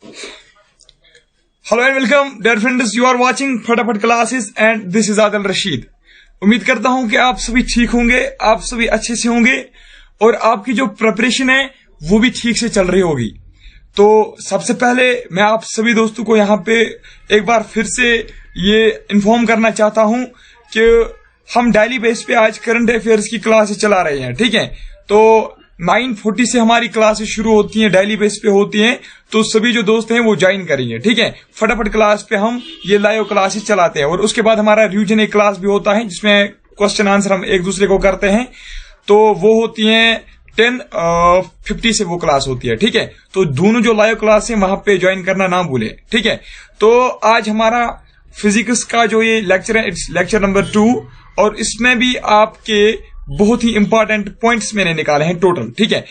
Hello and welcome dear friends, you are watching Fatafat classes and this is Adil Rashid. उम्मीद करता हूं कि आप सभी ठीक होंगे, आप सभी अच्छे से होंगे और आपकी जो प्रिपरेशन है वो भी ठीक से चल रही होगी। तो सबसे पहले मैं आप सभी दोस्तों को यहाँ पे एक बार फिर से ये इन्फॉर्म करना चाहता हूं कि हम डेली बेस पे आज करंट अफेयर्स की क्लासेस चला रहे हैं। ठीक है, तो 9:40 से हमारी क्लासेस शुरू होती हैं, डेली बेस पे होती हैं। तो सभी जो दोस्त हैं वो ज्वाइन करेंगे। ठीक है, फटाफट क्लास पे हम ये लाइव क्लासेस चलाते हैं और उसके बाद हमारा रिवीजन एक क्लास भी होता है जिसमें क्वेश्चन आंसर हम एक दूसरे को करते हैं। तो वो होती है 10:50 से वो क्लास होती है। ठीक है, तो दोनों जो लाइव क्लास है वहां पे ज्वाइन करना ना भूले। ठीक है, तो आज हमारा फिजिक्स का जो ये लेक्चर है इट्स लेक्चर नंबर 2 और इसमें भी आपके बहुत ही इंपॉर्टेंट पॉइंट्स मैंने निकाले हैं टोटल। ठीक है,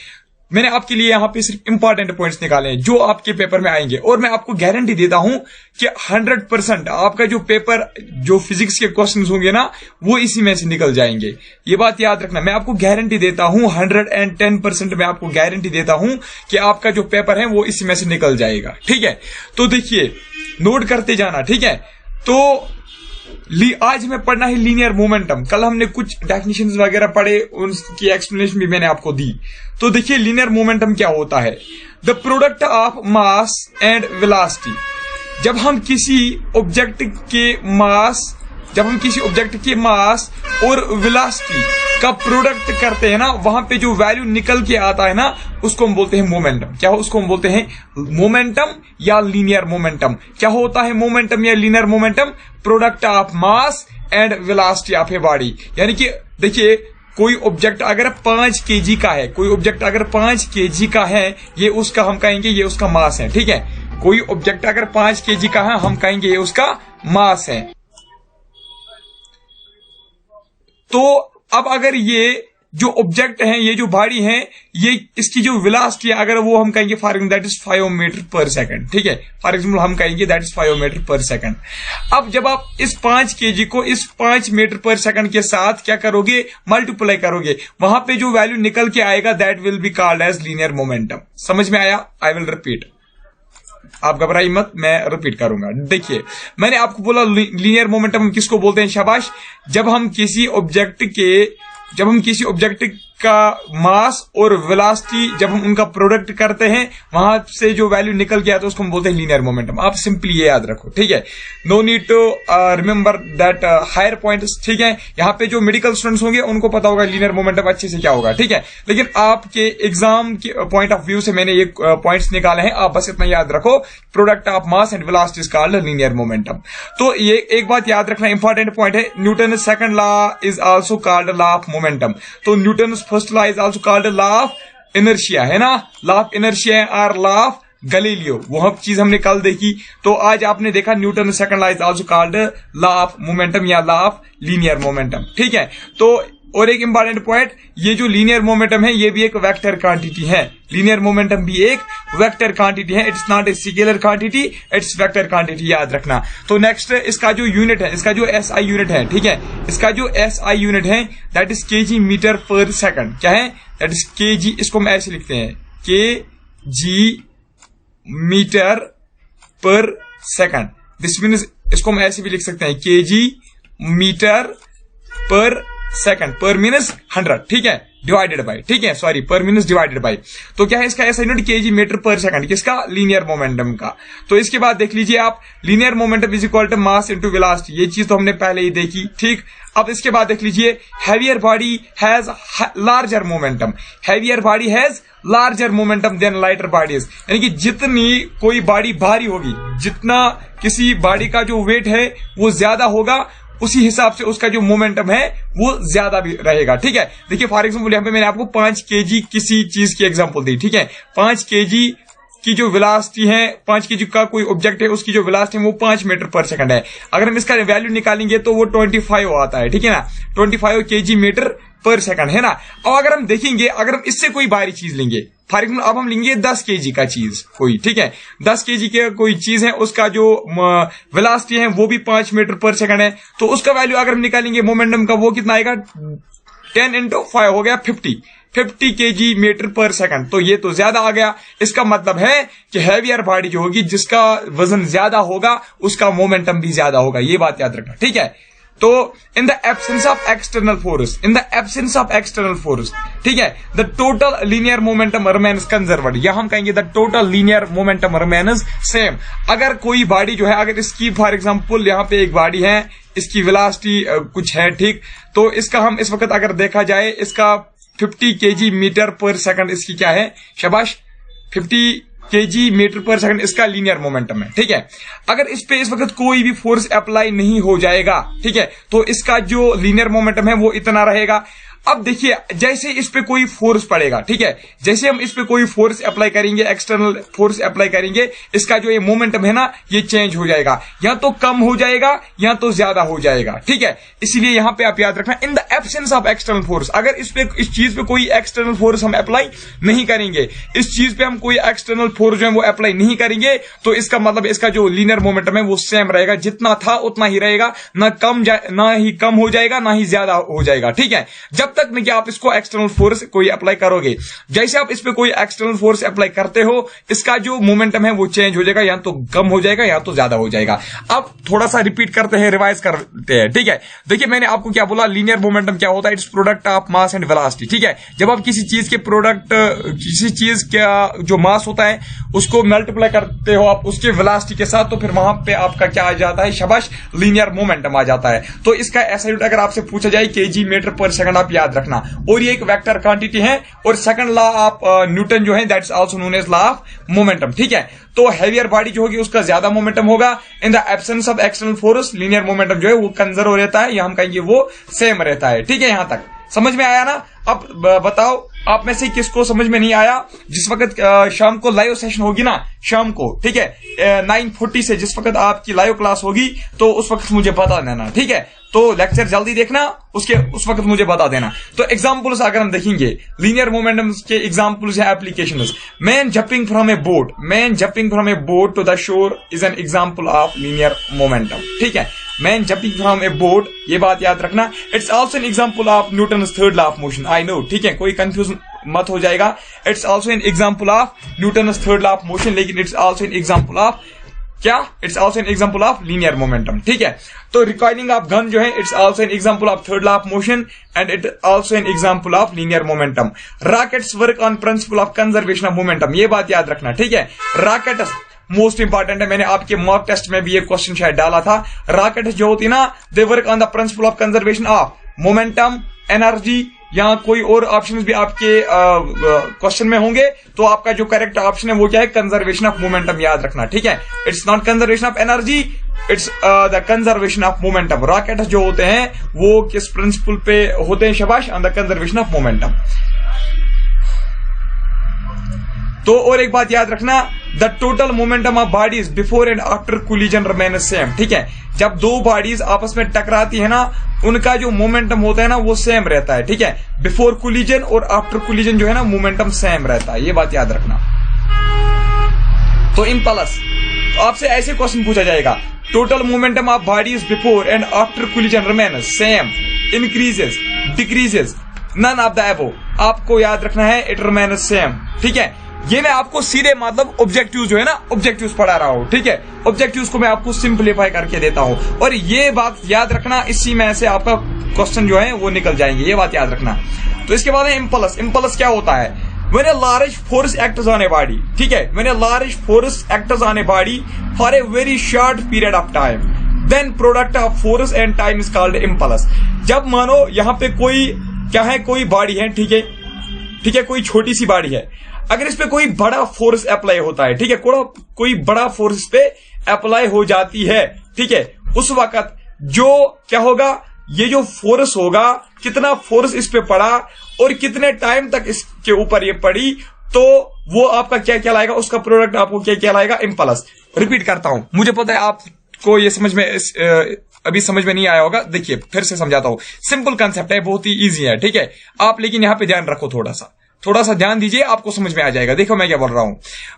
मैंने आपके लिए यहाँ पे सिर्फ इंपॉर्टेंट पॉइंट्स निकाले हैं जो आपके पेपर में आएंगे और मैं आपको गारंटी देता हूं कि 100% आपका जो पेपर जो फिजिक्स के क्वेश्चंस होंगे ना वो इसी में से निकल जाएंगे। ये बात याद रखना, मैं आपको गारंटी देता हूं 110% मैं आपको गारंटी देता हूं कि आपका जो पेपर है वो इसी में से निकल जाएगा। ठीक है, तो देखिए नोट करते जाना। ठीक है, तो आज हमें पढ़ना है लीनियर मोमेंटम। कल हमने कुछ डेफिनेशंस वगैरह पढ़े, उनकी एक्सप्लेनेशन भी मैंने आपको दी। तो देखिए लीनियर मोमेंटम क्या होता है। The product of mass and velocity. जब हम किसी ऑब्जेक्ट के मास और वेलोसिटी का प्रोडक्ट करते हैं ना, वहां पे जो वैल्यू निकल के आता है ना उसको हम बोलते हैं मोमेंटम। क्या हो उसको हम बोलते हैं मोमेंटम या लीनियर मोमेंटम। क्या होता है मोमेंटम या linear momentum? Product of mass and velocity of a body. यानी कि देखिए कोई ऑब्जेक्ट अगर 5 kg का है, कोई ऑब्जेक्ट अगर 5 kg का है, ये उसका हम कहेंगे ये उसका मास है। ठीक है, कोई ऑब्जेक्ट अगर 5 kg का है हम कहेंगे ये उसका मास है। तो अब अगर ये जो ऑब्जेक्ट है, ये जो बॉडी है, ये इसकी जो वेलोसिटी है अगर वो हम कहेंगे for example that is 5 metre पर सेकंड। ठीक है, फॉर एग्जाम्पल हम कहेंगे दैट इज 5 मीटर पर सेकंड। अब जब आप इस 5 kg को इस 5 मीटर पर सेकंड के साथ क्या करोगे, मल्टीप्लाई करोगे, वहां पे जो वैल्यू निकल के आएगा that will be called as linear momentum. समझ में आया? आई विल रिपीट, आप घबराइए मत, मैं रिपीट करूंगा। देखिए मैंने आपको बोला लीनियर मोमेंटम किसको बोलते हैं। शाबाश। जब हम किसी ऑब्जेक्ट का मास और वेलोसिटी जब हम उनका प्रोडक्ट करते हैं वहां से जो वैल्यू निकल के आता है उसको हम बोलते हैं लीनियर मोमेंटम। आप सिंपली ये याद रखो। ठीक है, no need to remember that higher points. ठीक है, यहाँ पे जो मेडिकल स्टूडेंट्स होंगे उनको पता होगा लीनियर मोमेंटम अच्छे से क्या होगा। ठीक है, लेकिन आपके एग्जाम के पॉइंट ऑफ व्यू से मैंने ये पॉइंट्स निकाले हैं, आप बस इतना याद रखो, product of mass and velocity is called linear momentum. तो ये एक बात याद रखना, इंपॉर्टेंट पॉइंट है, Newton second law is also called law of momentum. तो Newton first law is also called law of inertia, है ना, लॉ ऑफ इनर्शिया और लॉ ऑफ गैलीलियो, वो हम चीज हमने कल देखी। तो आज आपने देखा Newton second law is also called law of momentum या लॉ ऑफ लीनियर मोमेंटम। ठीक है, तो और एक इंपॉर्टेंट पॉइंट, ये जो लीनियर मोमेंटम है ये भी एक वेक्टर क्वांटिटी है। लीनियर मोमेंटम भी एक वेक्टर क्वांटिटी है, it's not a scalar quantity, it's vector quantity, याद रखना। तो नेक्स्ट इसका जो यूनिट है, इसका जो एसआई यूनिट है, ठीक है, इसका जो एसआई यूनिट है दैट इज केजी मीटर पर सेकंड। क्या है? दैट इज केजी, इसको हम ऐसे लिखते हैं केजी मीटर पर सेकंड। दिस मीन्स इसको हम ऐसे भी लिख सकते हैं केजी मीटर पर सेकंड, पर मीनस 100। ठीक है, डिवाइडेड बाय, ठीक है, सॉरी, पर मीनस डिवाइडेड बाय। तो क्या है इसका ऐसा यूनिट केजी मीटर पर सेकंड, किसका? लीनियर मोमेंटम का। तो इसके बाद देख लीजिए आप, linear momentum is equal to mass into velocity, ये चीज तो हमने पहले ही देखी। ठीक, अब इसके बाद देख लीजिए, heavier body has larger momentum, heavier body has larger momentum than lighter bodies. यानी कि जितनी कोई बॉडी भारी होगी, जितना किसी बॉडी का जो वेट है वो ज्यादा होगा, उसी हिसाब से उसका जो मोमेंटम है वो ज्यादा भी रहेगा। ठीक है, देखिए फॉर एग्जांपल यहाँ पे मैंने आपको 5 kg किसी चीज की एग्जांपल दी। ठीक है, 5 kg की जो वेलोसिटी है, 5 kg का कोई ऑब्जेक्ट है, उसकी जो वेलोसिटी है वो 5 मीटर पर सेकंड है। अगर हम इसका वैल्यू निकालेंगे तो वो 25 आता है। ठीक है ना, 25 kg मीटर पर सेकंड, है ना। अब अगर हम देखेंगे, अगर हम इससे कोई भारी चीज लेंगे, फॉर एग्जाम्पल अब हम लेंगे 10 kg का चीज कोई, ठीक है, 10 kg की कोई चीज है, उसका जो वेलोसिटी है वो भी 5 मीटर पर सेकंड है, तो उसका वैल्यू अगर हम निकालेंगे मोमेंटम का, वो कितना आएगा? 10 × 5 हो गया 50, 50 kg मीटर पर सेकंड। तो ये तो ज्यादा आ गया। इसका मतलब है कि हैवियर बॉडी जो होगी, जिसका वजन ज्यादा होगा, उसका मोमेंटम भी ज्यादा होगा। ये बात याद रखना, ठीक है। तो in the absence of external force, in the absence of external force, ठीक है, the total linear momentum remains conserved. या हम कहेंगे the total linear momentum remains same. अगर कोई बॉडी जो है, अगर इसकी फॉर एग्जांपल यहाँ पे एक बॉडी है, इसकी वेलोसिटी कुछ है, ठीक, तो इसका हम इस वक्त अगर देखा जाए, इसका 50 kg मीटर पर सेकंड इसकी क्या है, शाबाश, 50 kg मीटर पर सेकंड इसका लीनियर मोमेंटम है, ठीक है। अगर इस पे इस वक्त कोई भी फोर्स अप्लाई नहीं हो जाएगा, ठीक है, तो इसका जो लीनियर मोमेंटम है वो इतना रहेगा। अब देखिए, जैसे इस पे कोई फोर्स पड़ेगा, ठीक है, जैसे हम इस पे कोई फोर्स अप्लाई करेंगे, एक्सटर्नल फोर्स अप्लाई करेंगे, इसका जो ये मोमेंटम है ना, ये चेंज हो जाएगा, या तो कम हो जाएगा या तो ज्यादा हो जाएगा, ठीक है। इसलिए यहां पे आप याद रखना, in the absence of external force, अगर इस चीज पे कोई एक्सटर्नल फोर्स हम अप्लाई नहीं करेंगे, इस चीज पे हम कोई एक्सटर्नल फोर्स जो है वो अप्लाई नहीं करेंगे, तो इसका मतलब इसका जो लीनियर मोमेंटम है वो सेम रहेगा, जितना था उतना ही रहेगा, ना ही कम हो जाएगा, ना ही ज्यादा हो जाएगा, ठीक है। जब तक नहीं कि आप इसको एक्सटर्नल फोर्स कोई अप्लाई करोगे। जैसे आप इस पे कोई एक्सटर्नल फोर्स अप्लाई करते हो, इसका जो मोमेंटम है वो चेंज हो जाएगा, या तो कम हो जाएगा या तो ज्यादा हो जाएगा। अब थोड़ा सा रिपीट करते हैं, रिवाइज करते हैं, ठीक है। देखिए, मैंने आपको क्या बोला, लीनियर मोमेंटम क्या होता है, it's product of mass and velocity, ठीक है। जब आप किसी चीज के प्रोडक्ट, किसी चीज का जो मास होता है उसको मल्टीप्लाई करते हो आप उसके वेलोसिटी के साथ, तो फिर वहां पे आपका क्या आ जाता है, शाबाश, लीनियर मोमेंटम आ जाता है। तो इसका ऐसा यूनिट अगर आपसे पूछा जाए kg मीटर पर सेकंड, आप याद रखना। और ये एक वेक्टर क्वांटिटी है, और सेकंड लॉ ऑफ न्यूटन जो है, that's also known as law of momentum, ठीक है। तो हैवियर बॉडी जो होगी उसका ज्यादा मोमेंटम होगा। In the absence of external force, linear momentum जो है वो कंजर्व रहता है, या हम कहेंगे वो सेम रहता है, ठीक है। यहां तक समझ में आया ना? अब बताओ आप में से किसको समझ में नहीं आया? जिस वक्त शाम को लाइव सेशन होगी ना, शाम को, ठीक है, 9:40 से जिस वक्त आपकी लाइव क्लास होगी, तो उस वक्त मुझे बता देना, ठीक है। तो लेक्चर जल्दी देखना, उस वक्त मुझे बता देना। तो एग्जांपल्स अगर हम देखेंगे लीनियर मोमेंटम के, एग्जांपल्स है applications. Man jumping from a boat, man jumping from a boat to the shore is an example of linear momentum, ठीक है। Man jumping from a boat, ये बात याद रखना। It's also an example of Newton's third law of motion. I know, ठीक है, कोई confusion मत हो जाएगा। It's also an example of Newton's third law of motion, लेकिन it's also an example of क्या, it's also an example of linear momentum, ठीक है। तो रिकॉइलिंग ऑफ गन जो है, it's also an example of third law of motion and it also an example of linear momentum. Rockets work on principle of conservation of momentum, ये बात याद रखना, ठीक है। रॉकेट्स मोस्ट इंपॉर्टेंट है, मैंने आपके मॉक टेस्ट में भी ये क्वेश्चन शायद डाला था। रॉकेट्स जो होती है ना, they work on the principal of conservation of momentum, energy, या कोई और ऑप्शंस भी आपके क्वेश्चन में होंगे। तो आपका जो करेक्ट ऑप्शन है वो क्या है, कंजर्वेशन ऑफ मोमेंटम, याद रखना, ठीक है। It's not conservation of energy, it's the conservation of momentum. Rockets जो होते हैं वो किस प्रिंसिपल पे होते हैं, शाबाश, on the conservation of momentum. तो और एक बात याद रखना, the total momentum of bodies before and after collision remain same, ठीक है। जब दो बॉडीज आपस में टकराती है ना, उनका जो मोमेंटम होता है ना वो सेम रहता है, ठीक है। बिफोर कोलिजन और आफ्टर कोलिजन जो है ना, मोमेंटम सेम रहता है, ये बात याद रखना। तो इम्पल्स, तो आपसे ऐसे क्वेश्चन पूछा जाएगा, total momentum of bodies before and after collision remain same, increases, decreases, none of the above. आपको याद रखना है इट रिमेन सेम, ठीक है। ये मैं आपको सीधे मतलब ऑब्जेक्टिव्स जो है ना, ऑब्जेक्टिव्स पढ़ा रहा हूं, ठीक है। ऑब्जेक्टिव्स को मैं आपको सिंप्लीफाई करके देता हूं, और ये बात याद रखना, इसी में से आपका क्वेश्चन जो है वो निकल जाएंगे, ये बात याद रखना। तो इसके बाद है इम्पल्स। इम्पल्स क्या होता है? When a large force acts on a body, ठीक है, when a large force acts on a body for a very short period of time, then product of force and time is called impulse. जब मानो यहाँ पे कोई क्या है, कोई बॉडी है, ठीक है, ठीक है, कोई छोटी सी बॉडी है, अगर इस पे कोई बड़ा फोर्स अप्लाई होता है, ठीक है, कोई बड़ा फोर्स इस पे अप्लाई हो जाती है, ठीक है, उस वक्त जो क्या होगा, ये जो फोर्स होगा, कितना फोर्स इस पे पड़ा और कितने टाइम तक इसके ऊपर ये पड़ी, तो वो आपका क्या कहलाएगा, उसका प्रोडक्ट आपको क्या कहलाएगा, इम्पल्स। रिपीट करता हूं, मुझे पता है आपको ये समझ में अभी समझ में नहीं आया होगा, देखिए फिर से समझाता हूं। सिंपल कंसेप्ट है, बहुत ही इजी है, ठीक है। आप लेकिन यहां पे ध्यान रखो, थोड़ा सा ध्यान दीजिए, आपको समझ में आ जाएगा। देखो मैं क्या बोल रहा हूं,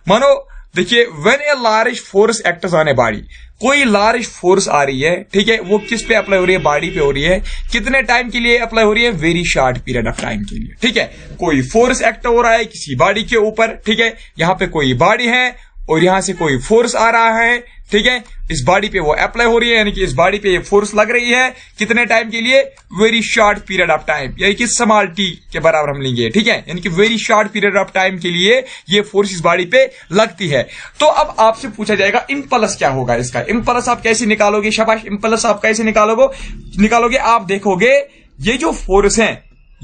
मानो देखिए, when a large force acts on a body, कोई लार्ज फोर्स आ रही है, ठीक है, वो किस पे अप्लाई हो रही है? बॉडी पे हो रही है। कितने टाइम के लिए अप्लाई हो रही है? Very short period of time के लिए, ठीक है। कोई फोर्स एक्ट हो रहा है किसी बॉडी के ऊपर, ठीक है, यहां पे कोई बॉडी है और यहां से कोई फोर्स आ रहा है, ठीक है, इस बॉडी पे वो अप्लाई हो रही है, यानी कि इस बॉडी पे ये फोर्स लग रही है। कितने टाइम के लिए? Very short period of time, यानी कि स्मॉल टी के बराबर हम लेंगे, ठीक है, यानी कि very short period of time के लिए ये फोर्स इस बॉडी पे लगती है। तो अब आपसे पूछा जाएगा इंपल्स क्या होगा इसका? इंपल्स आप कैसे निकालोगे? शाबाश, इंपल्स आप कैसे निकालोगे? आप देखोगे ये जो फोर्स है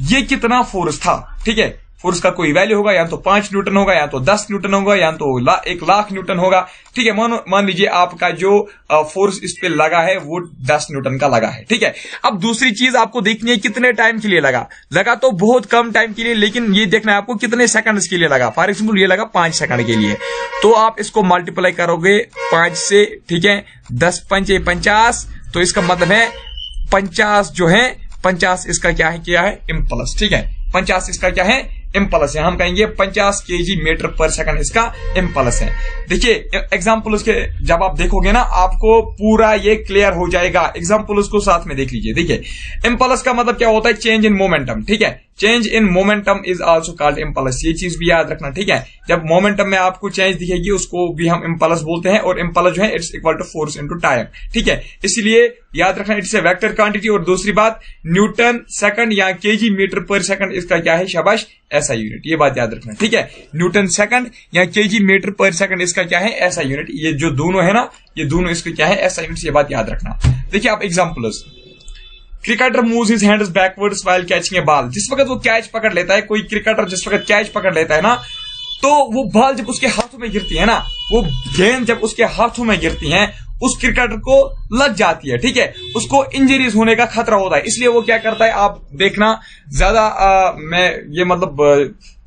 ये कितना फोर्स था, ठीक है, फोर्स का कोई वैल्यू होगा, या तो 5 न्यूटन होगा, या तो 10 न्यूटन होगा, या तो 1,00,000 न्यूटन होगा, ठीक है। मान लीजिए आपका जो फोर्स इस पे लगा है वो 10 न्यूटन का लगा है, ठीक है। अब दूसरी चीज आपको देखनी है कितने टाइम के लिए लगा तो बहुत कम टाइम के लिए, लेकिन ये देखना है आपको कितने सेकंड्स के लिए लगा। फॉर एग्जाम्पल ये लगा 5 सेकंड के लिए, तो आप इसको मल्टीप्लाई करोगे 5 से, ठीक है, 10 पंचे 50, तो इसका मतलब है 50 जो है 50 इसका क्या है इंपल्स, ठीक है, 50 इसका क्या है? इंपल्स है। हम कहेंगे 50 kg मीटर पर सेकंड इसका इंपल्स है। देखिए एग्जांपल उसके जब आप देखोगे ना आपको पूरा ये क्लियर हो जाएगा। एग्जांपल उसको साथ में देख लीजिए। देखिए इंपल्स का मतलब क्या होता है? चेंज इन मोमेंटम, ठीक है, change in momentum is also called impulse. ये चीज भी याद रखना, ठीक है। जब मोमेंटम में आपको चेंज दिखेगी उसको भी हम इंपल्स बोलते हैं, और इंपल्स जो है it's equal to force into time, ठीक है। इसलिए याद रखना इट्स ए वेक्टर क्वांटिटी। और दूसरी बात न्यूटन सेकंड या केजी मीटर पर सेकंड इसका क्या है? शाबाश, ऐसा यूनिट। ये बात याद रखना, ठीक है। न्यूटन सेकंड या केजी मीटर पर सेकंड इसका क्या है? ऐसा यूनिट। ये जो दोनों है ना, ये दोनों इसका क्या है? ऐसा यूनिट। ये बात याद रखना। देखिए आप examples, cricketer moves his hands backwards while catching a ball. जिस वक्त वो कैच पकड़ लेता है, कोई क्रिकेटर जिस वक्त कैच पकड़ लेता है ना, तो वो बॉल जब उसके हाथों में गिरती है ना, वो गेंद जब उसके हाथों में गिरती है उस क्रिकेटर को लग जाती है, ठीक है, उसको इंजरीज होने का खतरा होता है। इसलिए वो क्या करता है, आप देखना ज्यादा मैं ये मतलब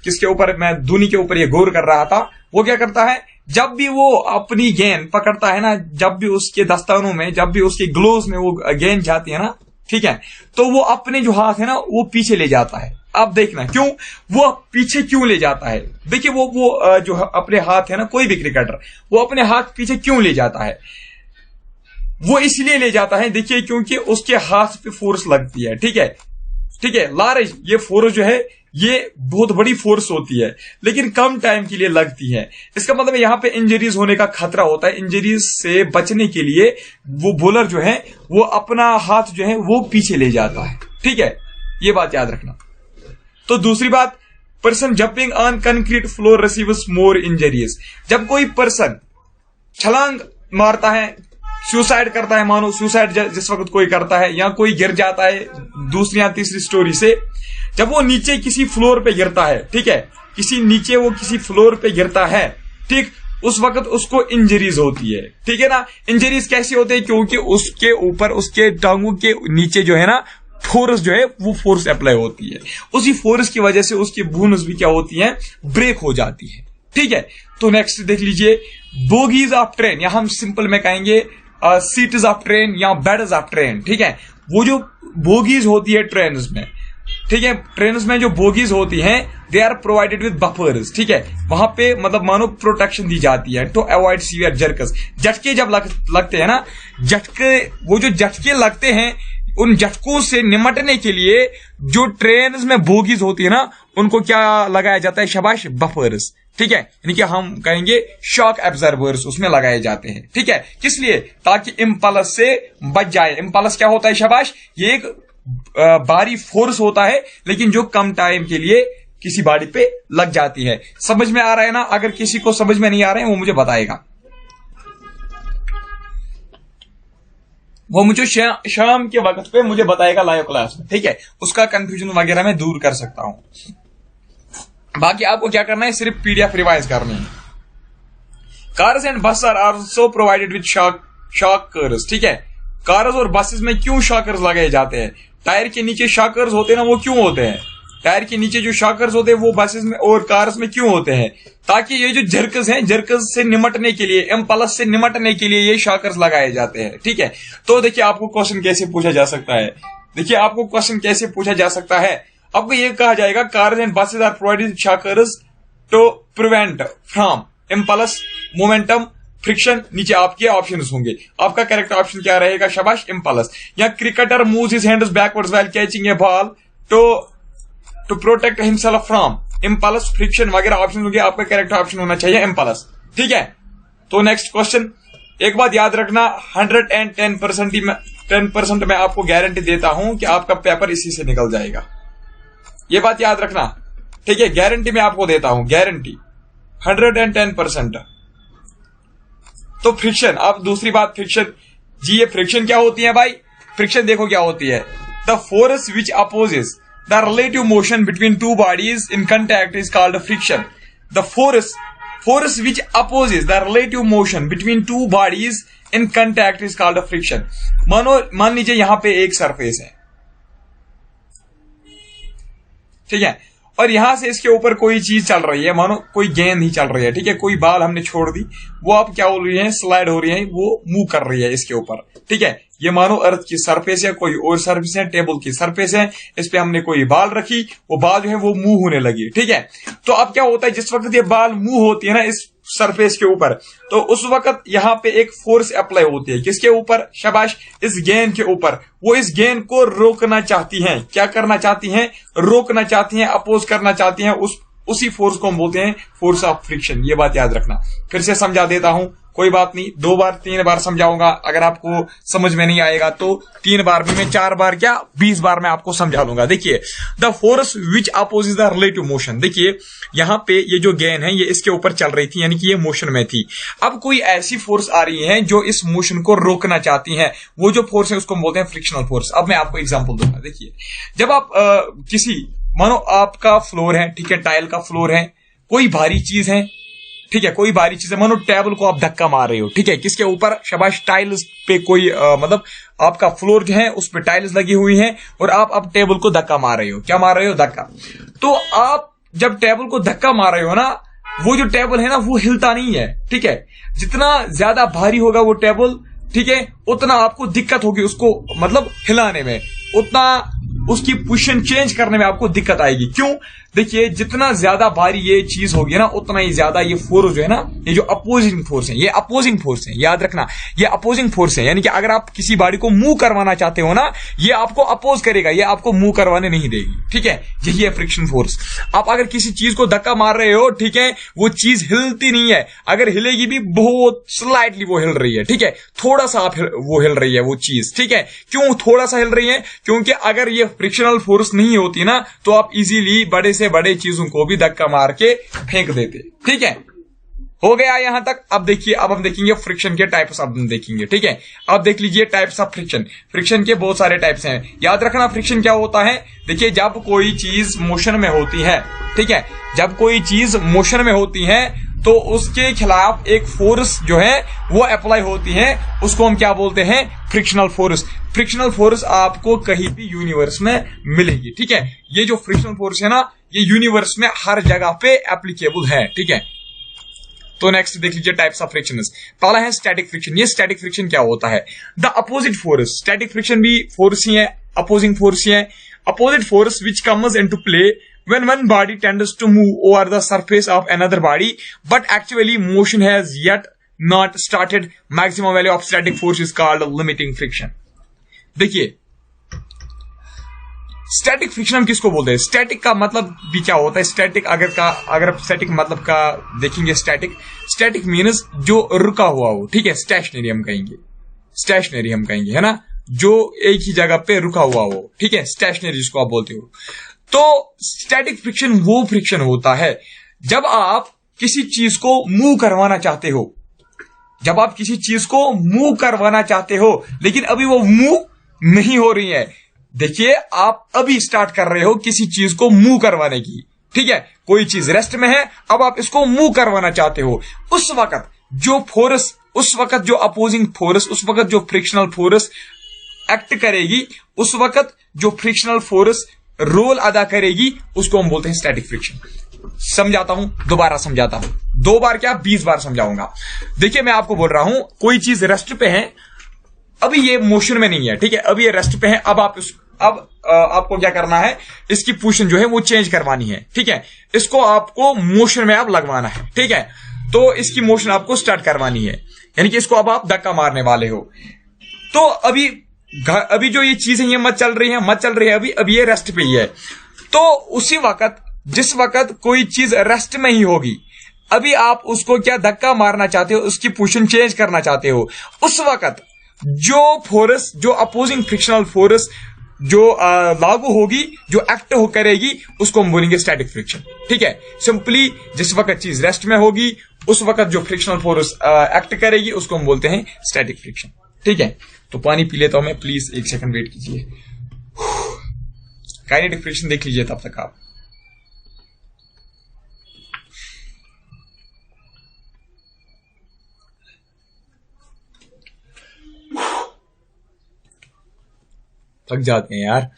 किसके ऊपर, मैं धोनी के ऊपर ये गौर कर रहा था। वो क्या करता है, जब भी वो अपनी गेंद पकड़ता है ना, जब भी उसके दस्तानों में, जब भी उसके ग्लोव्स में वो गेंद जाती है ना, ठीक है, तो वो अपने जो हाथ है ना वो पीछे ले जाता है। अब देखना क्यों वो पीछे क्यों ले जाता है। देखिए वो जो अपने हाथ है ना, कोई भी क्रिकेटर वो अपने हाथ पीछे क्यों ले जाता है? वो इसलिए ले जाता है, देखिए, क्योंकि उसके हाथ पे फोर्स लगती है, ठीक है, ठीक है। लार्ज ये फोर्स जो है ये बहुत बड़ी फोर्स होती है, लेकिन कम टाइम के लिए लगती है। इसका मतलब यहां पे इंजरीज होने का खतरा होता है। इंजरीज से बचने के लिए वो बॉलर जो है वो अपना हाथ जो है वो पीछे ले जाता है, ठीक है, ये बात याद रखना। तो दूसरी बात, person jumping on concrete floor receives more injuries. जब कोई पर्सन छलांग मारता है, सुसाइड करता है, मानो सुसाइड जिस वक्त कोई करता है, या कोई गिर जाता है दूसरी या तीसरी स्टोरी से, जब वो नीचे किसी फ्लोर पे गिरता है, ठीक है, किसी फ्लोर पे गिरता है, ठीक, उस वक्त उसको इंजरीज होती है, ठीक है ना। इंजरीज कैसी होती है? क्योंकि उसके ऊपर, उसके टांगों के नीचे जो है ना फोर्स जो है वो फोर्स अप्लाई होती है। उसी फोर्स की वजह से उसकी बोन्स भी क्या होती है? ब्रेक हो जाती है, ठीक है। तो नेक्स्ट देख लीजिए, बोगीज ऑफ ट्रेन, या हम सिंपल में कहेंगे सीट्स ऑफ ट्रेन या बेड्स ऑफ ट्रेन, ठीक है। वो जो बोगीज होती है ट्रेन में, ठीक है, ट्रेन में जो बोगीज होती हैं they are provided with buffers, ठीक है, वहां पे मतलब मानो प्रोटेक्शन दी जाती है टू अवॉइड सीवियर जर्कस। झटके जब लगते हैं ना, वो जो झटके लगते हैं, उन झटकों से निमटने के लिए जो ट्रेन में बोगीज होती है ना, उनको क्या लगाया जाता है? शाबाश, बफर्स, ठीक है, यानी कि हम कहेंगे शॉक एब्जॉर्बर्स उसमें लगाए जाते हैं, ठीक है। किस लिए? ताकि इंपल्स से बच जाए। इंपल्स क्या होता है? शाबाश, ये एक भारी फोर्स होता है, लेकिन जो कम टाइम के लिए किसी बॉडी पे लग जाती है। समझ में आ रहा है ना? अगर किसी को समझ में नहीं आ रहे हैं वो मुझे बताएगा, वो मुझे शाम के वक्त पे मुझे बताएगा लाइव क्लास में, ठीक है, उसका कंफ्यूजन वगैरह मैं दूर कर सकता हूं। बाकी आपको क्या करना है, सिर्फ पीडीएफ रिवाइज करनी है। Cars and bus are also provided with shockers, ठीक है। कार्स और बसेस में क्यों शॉकर्स लगाए जाते हैं? टायर के नीचे शॉकर्स होते हैं ना, वो क्यों होते हैं? टायर के नीचे जो शॉकर्स होते हैं वो बसेस में और कार्स में क्यों होते हैं? ताकि ये जो जर्कस हैं, जर्कस से निमटने के लिए, इंपल्स से निमटने के लिए ये शॉकर्स लगाए जाते हैं, ठीक है। तो देखिए आपको क्वेश्चन कैसे पूछा जा सकता है, देखिए आपको क्वेश्चन कैसे पूछा जा सकता है, आपको ये कहा जाएगा cars and buses are provided shockers to prevent from impulse, momentum, friction, नीचे आपके ऑप्शंस होंगे। आपका करेक्ट ऑप्शन क्या रहेगा? शाबाश, इम्पल्स। या cricketer moves his hands backwards while catching a ball to protect himself from, impulse, friction वगैरह option होंगे। आपका करेक्ट ऑप्शन होना चाहिए इम्पल्स। ठीक है, तो नेक्स्ट क्वेश्चन, एक बात याद रखना, 110% मैं आपको गारंटी देता हूं कि आपका पेपर इसी से निकल जाएगा। ये बात याद रखना, ठीक है, गारंटी मैं आपको देता हूं, गारंटी 110%। तो फ्रिक्शन, अब दूसरी बात फ्रिक्शन जी, ये फ्रिक्शन क्या होती है भाई? फ्रिक्शन देखो क्या होती है, the force which opposes the relative motion between two bodies in contact is called friction. The force which opposes the relative motion between two bodies in contact is called a friction। मान लीजिए यहां पे एक surface है, ठीक है, और यहां से इसके ऊपर कोई चीज चल रही है, मानो कोई गेंद ही चल रही है, ठीक है, कोई बाल हमने छोड़ दी, वो आप क्या हो रही है, स्लाइड हो रही है, वो मूव कर रही है इसके ऊपर, ठीक है। ये मानो अर्थ की सरफेस है, कोई और सरफेस है, टेबल की सरफेस है, इस पे हमने कोई बाल रखी, वो बाल जो है वो मूव होने लगी, ठीक है। तो अब क्या होता है, जिस वक्त ये बाल मूव होती है ना इस सरफेस के ऊपर, तो उस वक्त यहां पे एक फोर्स अप्लाई होती है, किसके ऊपर? शाबाश, इस गेंद के ऊपर। वो इस गेंद को रोकना चाहती हैं, क्या करना चाहती हैं? रोकना चाहती हैं, अपोज करना चाहती हैं, उसी फोर्स को हम बोलते हैं फोर्स ऑफ फ्रिक्शन। ये बात याद रखना। फिर से समझा देता हूं, कोई बात नहीं, 2 बार 3 बार समझाऊंगा, अगर आपको समझ में नहीं आएगा तो 3 बार भी, मैं 4 बार क्या 20 बार मैं आपको समझा लूंगा। देखिए, the force which opposes the relative motion, देखिए यहां पे ये जो गेंद है ये इसके ऊपर चल रही थी, यानी कि ये मोशन में थी। अब कोई ऐसी फोर्स आ रही है जो इस मोशन को रोकना चाहती है, वो जो फोर्स है उसको हम बोलते हैं फ्रिक्शनल फोर्स। अब मैं आपको एग्जांपल दूंगा। देखिए, जब आप मानो आपका फ्लोर है, ठीक है, टाइल का फ्लोर है, कोई भारी चीज है, ठीक है, कोई भारी चीज है, मानो टेबल को आप धक्का मार रहे हो, ठीक है, किसके ऊपर? शाबाश, टाइल्स पे कोई मतलब आपका फ्लोर जो है उस पे टाइल्स लगी हुई हैं और आप अब टेबल को धक्का मार रहे हो। क्या मार रहे हो? धक्का। तो आप जब टेबल को धक्का मार रहे हो ना, वो जो टेबल है ना वो हिलता नहीं है, ठीक है। जितना ज्यादा भारी होगा वो टेबल, ठीक है, उतना आपको दिक्कत होगी उसको मतलब हिलाने में, उतना उसकी पोजीशन चेंज करने में आपको दिक्कत आएगी। क्यों? देखिए, जितना ज्यादा भारी ये चीज होगी ना, उतना ही ज्यादा ये फोर्स जो है ना, ये जो अपोजिंग फोर्स है, ये अपोजिंग फोर्स है, याद रखना, ये अपोजिंग फोर्स है। यानी कि अगर आप किसी बॉडी को मूव करवाना चाहते हो ना, ये आपको अपोज करेगा, ये आपको मूव करवाने नहीं देगी, ठीक है। यही है फ्रिक्शन फोर्स। आप अगर किसी चीज को धक्का मार रहे हो, ठीक है, वो चीज हिलती नहीं है, अगर हिलेगी भी बहुत स्लाइटली वो हिल रही है, ठीक है, थोड़ा सा वो हिल रही है वो चीज, ठीक है। क्यों थोड़ा सा हिल रही है? क्योंकि अगर ये फ्रिक्शनल फोर्स नहीं होती ना, तो आप इजीली बड़े से बड़े चीजों को भी धक्का मार के फेंक देते, ठीक है। हो गया यहां तक। अब देखिए, अब हम देखेंगे फ्रिक्शन के टाइप्स, अब हम देखेंगे, ठीक है। अब देख लीजिए टाइप्स ऑफ फ्रिक्शन। फ्रिक्शन के बहुत सारे टाइप्स हैं, याद रखना फ्रिक्शन क्या होता है। देखिए, जब कोई चीज मोशन में होती है, ठीक है, जब कोई चीज मोशन में होती है तो उसके खिलाफ एक फोर्स जो है वो अप्लाई होती है, उसको हम क्या बोलते हैं? Frictional force. फ्रिक्शनल फोर्स आपको कहीं भी यूनिवर्स में मिलेगी, ठीक है। ये जो फ्रिक्शनल फोर्स है ना, ये यूनिवर्स में हर जगह पे एप्लीकेबल है, ठीक है। तो नेक्स्ट देख लीजिए टाइप्स ऑफ फ्रिक्शन। पहला है स्टैटिक फ्रिक्शन। ये स्टैटिक फ्रिक्शन क्या होता है? The opposite force. Static friction भी फोर्स ही है, अपोजिंग फोर्स ही है। Opposite force which comes into play when one body tends to move over the surface of another body but actually motion has yet not started, maximum value of static force is called limiting friction। देखिए, static friction हम किसको बोलते हैं? Static का मतलब भी क्या होता है? स्टैटिक अगर आप स्टैटिक मतलब का देखेंगे, स्टैटिक मीन्स जो रुका हुआ हो, ठीक है, स्टेशनरी हम कहेंगे, है ना, जो एक ही जगह पे रुका हुआ हो, ठीक है, स्टेशनरी जिसको आप बोलते हो। तो स्टैटिक फ्रिक्शन वो फ्रिक्शन होता है जब आप किसी चीज को मूव करवाना चाहते हो, लेकिन अभी वो मूव नहीं हो रही है। देखिए, आप अभी स्टार्ट कर रहे हो किसी चीज को मूव करवाने की, ठीक है, कोई चीज रेस्ट में है, अब आप इसको मूव करवाना चाहते हो। उस वक्त जो फोर्स, उस वक्त जो अपोजिंग फोर्स, उस वक्त जो फ्रिक्शनल फोर्स एक्ट करेगी, उस वक्त जो फ्रिक्शनल फोर्स रोल अदा करेगी, उसको हम बोलते हैं स्टैटिक फ्रिक्शन। समझाता हूं, दोबारा समझाता हूं, 2 बार क्या 20 बार समझाऊंगा। देखिए, मैं आपको बोल रहा हूं कोई चीज रेस्ट पे है, अभी ये मोशन में नहीं है, ठीक है, अभी ये रेस्ट पे है। अब आपको क्या करना है? इसकी पोजीशन जो है वो चेंज करवानी है, ठीक है, इसको आपको मोशन में अब लगवाना है, ठीक है। तो इसकी मोशन आपको स्टार्ट करवानी है, यानी कि इसको अब आप धक्का मारने वाले हो। तो अभी जो ये चीजें ये मत चल रही है, अभी ये रेस्ट पे ही है। तो उसी वक्त जिस वक्त कोई चीज रेस्ट में ही होगी, अभी आप उसको क्या धक्का मारना चाहते हो, उसकी पोजीशन चेंज करना चाहते हो, उस वक्त जो फोर्स, जो अपोजिंग फ्रिक्शनल फोर्स जो लागू होगी, जो एक्ट हो करेगी, उसको हम बोलेंगे स्टैटिक फ्रिक्शन। ठीक है, सिंपली जिस वक्त चीज रेस्ट में होगी उस वक्त जो फ्रिक्शनल फोर्स एक्ट करेगी उसको हम बोलते हैं स्टैटिक फ्रिक्शन। ठीक है, तो पानी पी लेता हूं मैं, प्लीज 1 सेकंड वेट कीजिए। काइनेटिक फ्रिक्शन देख लीजिए तब तक आप। थक जाते हैं यार।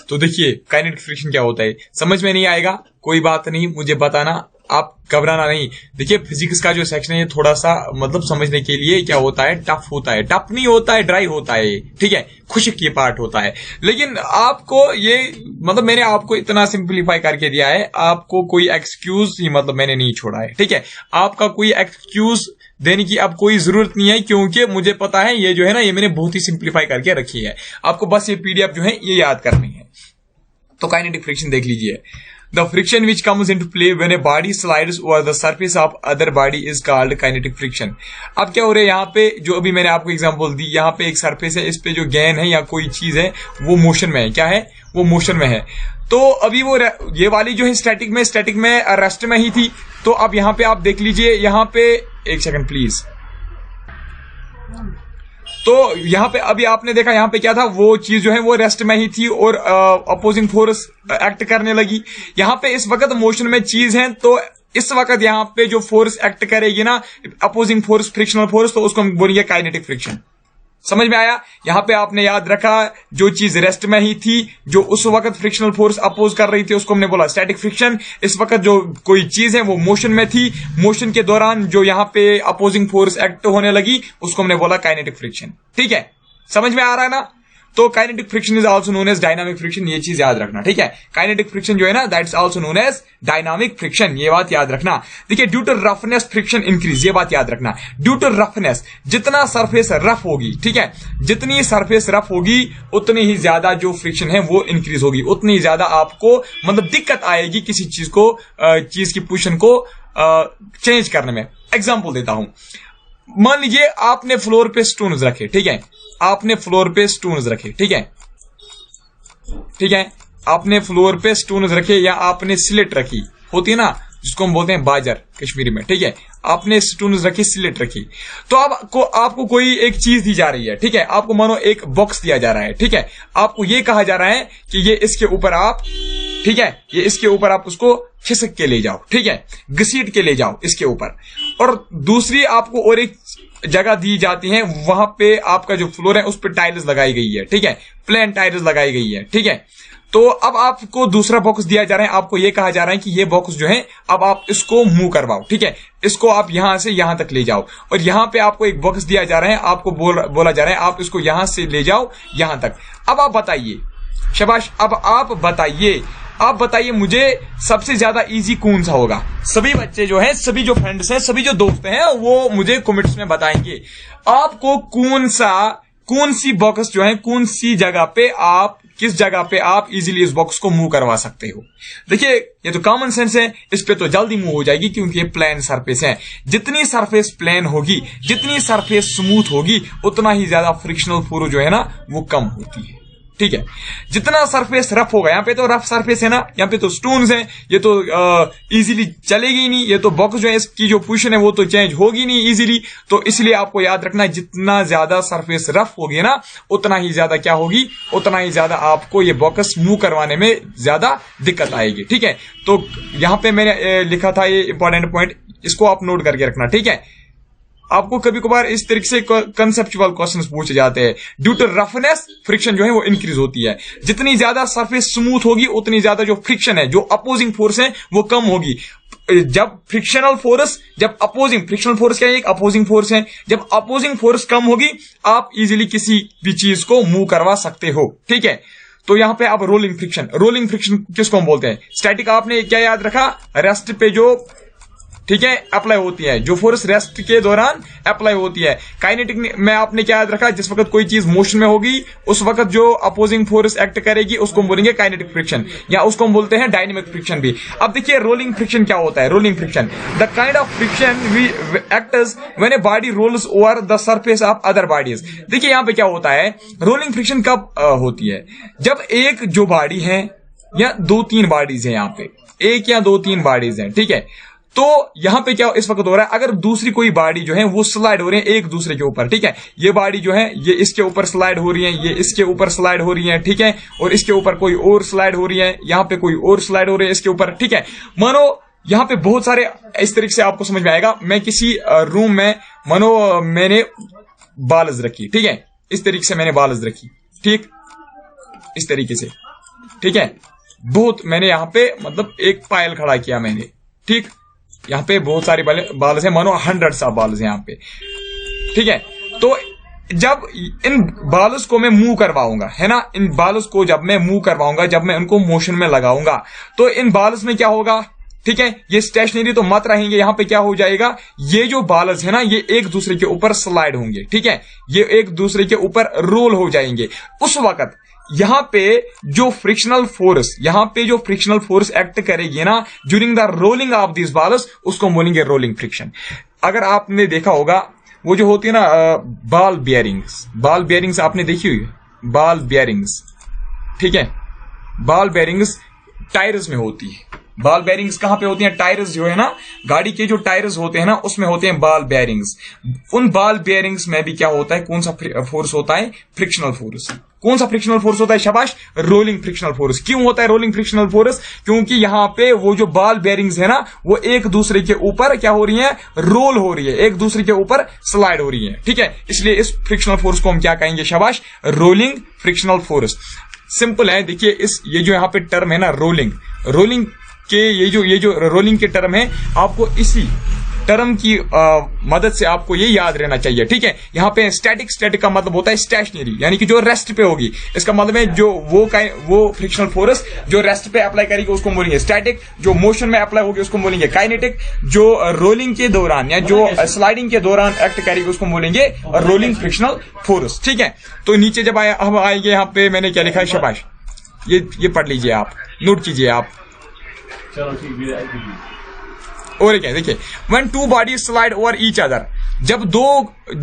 तो देखिए काइनेटिक फ्रिक्शन क्या होता है, समझ में नहीं आएगा कोई बात नहीं, मुझे बताना, आप घबराना नहीं। देखिए फिजिक्स का जो सेक्शन है ये थोड़ा सा मतलब समझने के लिए क्या होता है, टफ होता है, टफ नहीं होता है, ड्राई होता है, ठीक है, खुशक ये पार्ट होता है। लेकिन आपको ये मतलब मैंने आपको इतना सिंप्लीफाई करके दिया है, आपको कोई एक्सक्यूज ही मतलब मैंने नहीं छोड़ा है। ठीक है, आपका कोई एक्सक्यूज देने की अब कोई जरूरत नहीं है, क्योंकि मुझे पता है ये जो है ना, ये मैंने बहुत ही सिंप्लीफाई करके रखी है। आपको बस ये पीडीएफ जो है ये याद करनी है। तो काइनेटिक फ्रिक्शन देख लीजिए। The friction which comes into play when a body slides over the surface of other body is called kinetic friction। अब क्या हो रहा है यहाँ पे, जो अभी मैंने आपको एग्जांपल दी, यहाँ पे एक सरफेस है, इस पे जो गेन है या कोई चीज है वो मोशन में है। क्या है, वो मोशन में है। तो अभी वो ये वाली जो है स्टैटिक में रेस्ट में ही थी। तो अब यहाँ पे आप देख लीजिए, यहाँ पे 1 सेकंड प्लीज। तो यहाँ पे अभी आपने देखा यहाँ पे क्या था, वो चीज जो है वो रेस्ट में ही थी और अपोजिंग फोर्स एक्ट करने लगी। यहाँ पे इस वक्त मोशन में चीज है, तो इस वक्त यहाँ पे जो फोर्स एक्ट करेगी ना, अपोजिंग फोर्स, फ्रिक्शनल फोर्स, तो उसको हम बोलेंगे काइनेटिक फ्रिक्शन। समझ में आया? यहाँ पे आपने याद रखा, जो चीज रेस्ट में ही थी, जो उस वक्त फ्रिक्शनल फोर्स अपोज कर रही थी, उसको हमने बोला स्टैटिक फ्रिक्शन। इस वक्त जो कोई चीज है वो मोशन में थी, मोशन के दौरान जो यहाँ पे अपोजिंग फोर्स एक्ट होने लगी, उसको हमने बोला काइनेटिक फ्रिक्शन। ठीक है, समझ में आ रहा है ना? तो kinetic friction is also known as dynamic friction, ये चीज याद रखना। ठीक है, काइनेटिक फ्रिक्शन जो है ना, that's also known as dynamic friction, ये बात याद रखना। देखिए due to roughness friction increase, ये बात याद रखना। ड्यू टू रफनेस, जितना सरफेस रफ होगी, ठीक है, जितनी सरफेस रफ होगी उतनी ही ज्यादा जो फ्रिक्शन है वो इंक्रीज होगी, उतनी ही ज्यादा आपको मतलब दिक्कत आएगी किसी चीज को, चीज की पोजीशन को चेंज करने में। एग्जाम्पल देता हूं, मान लीजिए आपने फ्लोर पे स्टोन्स रखे, ठीक है, आपने फ्लोर पे स्टोन्स रखे, ठीक है, ठीक है, आपने फ्लोर पे स्टोन्स रखे या आपने स्लेट रखी, होती है ना जिसको हम बोलते हैं बाजर कश्मीरी में, ठीक है, आपने स्टोन्स रखी, स्लेट रखी। तो अब आपको कोई एक चीज दी जा रही है, ठीक है, आपको मानो एक बॉक्स दिया जा रहा है, ठीक है, आपको ये कहा जा रहा है कि ये इसके ऊपर आप, ठीक है, ये इसके ऊपर आप उसको खिसक के ले जाओ, ठीक है, घसीट के ले जाओ इसके ऊपर। और दूसरी आपको और एक जगह दी जाती है, वहां पे आपका जो फ्लोर है उस पर टाइल्स लगाई गई है, ठीक है, प्लेन टाइल्स लगाई गई है, ठीक है। तो अब आपको दूसरा बॉक्स दिया जा रहा है, आपको ये कहा जा रहा है कि ये बॉक्स जो है अब आप इसको मूव करवाओ, ठीक है, इसको आप यहां से यहां तक ले जाओ। और यहां पे आपको एक बॉक्स दिया जा रहा है, आपको बोला जा रहा है आप इसको यहां से ले जाओ यहां तक। अब आप बताइए, शाबाश, अब आप बताइए मुझे सबसे ज्यादा इजी कौन सा होगा। सभी बच्चे जो हैं, सभी जो फ्रेंड्स हैं, सभी जो दोस्त हैं, वो मुझे कमेंट्स में बताएंगे आपको कौन सी बॉक्स जो है, कौन सी जगह पे आप, किस जगह पे आप इजीली इस बॉक्स को मूव करवा सकते हो। देखिए ये तो कॉमन सेंस है, इस पे तो जल्दी मूव हो जाएगी क्योंकि ये प्लेन सरफेस है। जितनी सरफेस प्लेन होगी, जितनी सरफेस स्मूथ होगी, उतना ही ज्यादा फ्रिक्शनल फोर्स जो है ना वो कम होती है, ठीक है। जितना सरफेस रफ होगा, यहाँ पे तो रफ सरफेस है ना, यहाँ पे तो स्टोन्स हैं, ये तो इजीली चलेगी नहीं, ये तो बॉक्स जो है इसकी जो पोजीशन है वो तो चेंज होगी नहीं इजीली। तो इसलिए आपको याद रखना, जितना ज्यादा सरफेस रफ होगी ना, उतना ही ज्यादा क्या होगी, उतना ही ज्यादा आपको ये बॉक्स मूव करवाने में ज्यादा दिक्कत आएगी, ठीक है। तो यहाँ पे मैंने लिखा था ये इंपॉर्टेंट पॉइंट, इसको आप नोट करके रखना, ठीक है। आपको कभी कभार इस तरीके से कंसेप्चुअल क्वेश्चंस पूछे जाते हैं। ड्यू टू रफनेस फ्रिक्शन जो है वो इंक्रीज होती है, जितनी ज्यादा सरफेस स्मूथ होगी उतनी ज्यादा जो फ्रिक्शन है, जो अपोजिंग फोर्स है वो कम होगी। जब फ्रिक्शनल फोर्स क्या है, एक अपोजिंग फोर्स है, जब अपोजिंग फोर्स कम होगी आप इजीली किसी भी चीज को मूव करवा सकते हो, ठीक है। तो यहां पे आप रोलिंग फ्रिक्शन किसको हम बोलते हैं? स्टैटिक आपने क्या याद रखा, रेस्ट पे जो ठीक है, अप्लाई होती है, जो फोर्स रेस्ट के दौरान अप्लाई होती है। काइनेटिक में आपने क्या याद रखा, जिस वक्त कोई चीज मोशन में होगी उस वक्त जो अपोजिंग फोर्स एक्ट करेगी उसको हम बोलेंगे काइनेटिक फ्रिक्शन, या उसको हम बोलते हैं डायनेमिक फ्रिक्शन भी। अब देखिए रोलिंग फ्रिक्शन क्या होता है। Rolling friction, the kind of friction we acts when a body rolls over the surface of other bodies. देखिए यहां पे क्या होता है, रोलिंग फ्रिक्शन कब होती है, जब एक जो बॉडी है या 2-3 बॉडीज है, यहाँ पे 1 या 2-3 बॉडीज है, ठीक है। तो यहां पे क्या इस वक्त हो रहा है, अगर दूसरी कोई बॉडी जो है वो स्लाइड हो रही है एक दूसरे के ऊपर, ठीक है। ये बॉडी जो है ये इसके ऊपर स्लाइड हो रही है, ये इसके ऊपर स्लाइड हो रही है, ठीक है, और इसके ऊपर कोई और स्लाइड हो रही है, यहां पे कोई और स्लाइड हो रही है इसके ऊपर, ठीक है। मानो यहां पे बहुत सारे इस तरीके से आपको समझ में आएगा। मैं किसी रूम में मानो मैंने बाल्स रखी, ठीक है, इस तरीके से मैंने बाल्स रखी, ठीक, इस तरीके से, ठीक है। बहुत मैंने यहां पे मतलब एक पायल खड़ा किया मैंने, ठीक, यहां पे बहुत सारे बाल्स हैं, मानो 100 बाल्स हैं यहां पे, ठीक है। तो जब इन बाल्स को मैं मूव करवाऊंगा, है ना, इन बाल्स को जब मैं मूव करवाऊंगा, जब मैं उनको मोशन में लगाऊंगा, तो इन बाल्स में क्या होगा, ठीक है, ये स्टेशनरी तो मत रहेंगे। यहां पे क्या हो जाएगा, ये जो बाल्स है ना ये एक दूसरे के ऊपर स्लाइड होंगे, ठीक है, ये एक दूसरे के ऊपर रोल हो जाएंगे। उस वक्त यहां पे जो फ्रिक्शनल फोर्स एक्ट करेगी ना during the rolling of this balls, उसको बोलेंगे रोलिंग फ्रिक्शन। अगर आपने देखा होगा वो जो होती है ना बॉल बेयरिंग्स आपने देखी हुई है, बॉल बेयरिंग्स, ठीक है, बॉल बेयरिंग्स टायर्स में होती है। बॉल बेयरिंग्स कहां पे होती हैं, टायर्स जो है ना, गाड़ी के जो टायर्स होते हैं ना उसमें होते हैं बॉल बेयरिंग्स। उन बॉल बेयरिंग्स में भी क्या होता है, कौन सा फोर्स होता है, फ्रिक्शनल फोर्स। कौन सा फ्रिक्शनल फोर्स होता है, शाबाश, रोलिंग फ्रिक्शनल फोर्स। क्यों होता है रोलिंग फ्रिक्शनल फोर्स, क्योंकि यहां पे वो जो बॉल बेयरिंग्स है ना वो एक दूसरे के ऊपर क्या हो रही है, रोल हो रही है, एक दूसरे के ऊपर स्लाइड हो रही है, ठीक है। इसलिए इस फ्रिक्शनल फोर्स को हम क्या कहेंगे, शाबाश, रोलिंग फ्रिक्शनल फोर्स। सिंपल है, देखिए इस ये जो यहां पे टर्म है ना रोलिंग के ये जो रोलिंग के टर्म है, आपको इसी टर्म की मदद से आपको ये याद रहना चाहिए, ठीक है। यहां पे स्टैटिक का मतलब होता है स्टेशनरी, यानी कि जो रेस्ट पे होगी। इसका मतलब है जो वो फ्रिक्शनल फोर्स जो रेस्ट पे अप्लाई करेगी उसको बोलेंगे स्टैटिक, जो मोशन में अप्लाई होगी उसको बोलेंगे काइनेटिक, जो रोलिंग के दौरान या जो स्लाइडिंग के दौरान एक्ट करेगी उसको बोलेंगे रोलिंग फ्रिक्शनल फोर्स, ठीक है। तो नीचे जब हम आएंगे यहाँ पे मैंने क्या लिखा है, शाबाश, ये पढ़ लीजिए आप, नोट कीजिए आप। चलो ठीक है। और क्या देखिए, when two bodies slide over each other, जब दो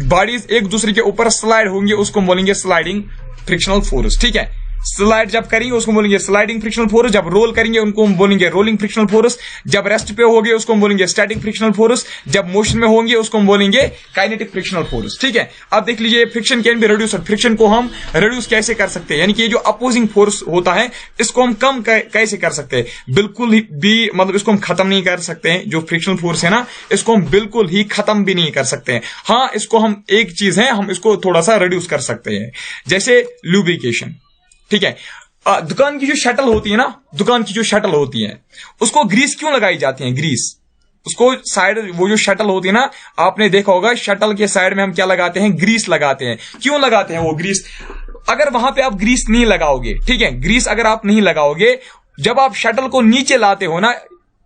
बॉडीज एक दूसरे के ऊपर स्लाइड होंगे उसको बोलेंगे स्लाइडिंग फ्रिक्शनल फोर्स, ठीक है। स्लाइड जब करेंगे उसको बोलेंगे स्लाइडिंग फ्रिक्शनल फोर्स, जब रोल करेंगे उनको हम बोलेंगे रोलिंग फ्रिक्शनल फोर्स, जब रेस्ट पे होंगे उसको हम बोलेंगे स्टैटिक फ्रिक्शनल फोर्स, जब मोशन में होंगे उसको हम बोलेंगे काइनेटिक फ्रिक्शनल फोर्स, ठीक है। अब देख लीजिए friction can be reduced, friction को हम रिड्यूस कैसे कर सकते हैं, यानी कि ये जो अपोजिंग फोर्स होता है इसको हम कम कैसे कर सकते हैं, बिल्कुल भी मतलब इसको हम खत्म नहीं कर सकते हैं। जो फ्रिक्शनल फोर्स है ना इसको हम बिल्कुल ही खत्म भी नहीं कर सकते हैं। हाँ, इसको हम एक चीज है, हम इसको थोड़ा सा रिड्यूस कर सकते हैं, जैसे लुब्रिकेशन, ठीक है। दुकान की जो शटल होती है ना, उसको ग्रीस क्यों लगाई जाती है, ग्रीस, उसको साइड, वो जो शटल होती है ना, आपने देखा होगा शटल के साइड में हम क्या लगाते हैं, ग्रीस लगाते हैं। क्यों लगाते हैं वो ग्रीस, अगर वहां पे आप ग्रीस नहीं लगाओगे, ठीक है, ग्रीस अगर आप नहीं लगाओगे, जब आप शटल को नीचे लाते हो ना,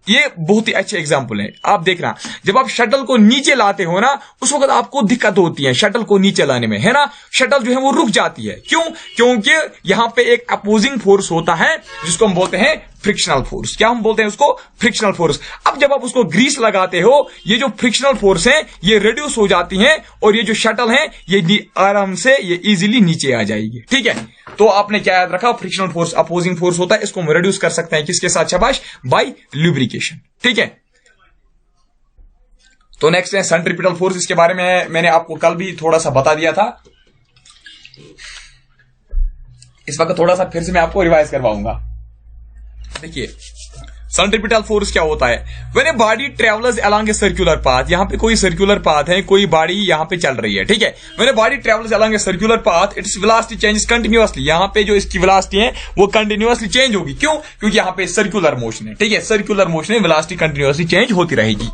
ये बहुत ही अच्छे एग्जाम्पल है, आप देखना, जब आप शटल को नीचे लाते हो ना उस वक्त आपको दिक्कत होती है शटल को नीचे लाने में, है ना, शटल जो है वो रुक जाती है। क्यों, क्योंकि यहां पे एक अपोजिंग फोर्स होता है जिसको हम बोलते हैं फ्रिक्शनल फोर्स। क्या हम बोलते हैं उसको, फ्रिक्शनल फोर्स। अब जब आप उसको ग्रीस लगाते हो, ये जो फ्रिक्शनल फोर्स है ये रिड्यूस हो जाती है और ये जो शटल है ये आराम से ये इजीली नीचे आ जाएगी, ठीक है। तो आपने क्या याद रखा, फ्रिक्शनल फोर्स अपोजिंग फोर्स होता है, इसको हम रिड्यूस कर सकते हैं किसके साथ, शाबाश, बाय लुब्रिकेशन, ठीक है। तो नेक्स्ट है सेंट्रीपिटल फोर्स, इसके बारे में मैंने आपको कल भी थोड़ा सा बता दिया था, इस वक्त थोड़ा सा फिर से मैं आपको रिवाइज करवाऊंगा। देखिए सेंट्रीपिटल फोर्स क्या होता है, when a body travels along a circular path, यहां पे कोई सर्कुलर पाथ है, कोई बॉडी यहां पे चल रही है, ठीक है। When a body travels along a circular path its velocity changes continuously, यहां पे जो इसकी वेलोसिटी है वो कंटिन्यूअसली चेंज होगी। क्यों, क्योंकि यहां पे सर्कुलर मोशन है, ठीक है, सर्कुलर मोशन में वेलोसिटी कंटिन्यूअसली चेंज होती रहेगी।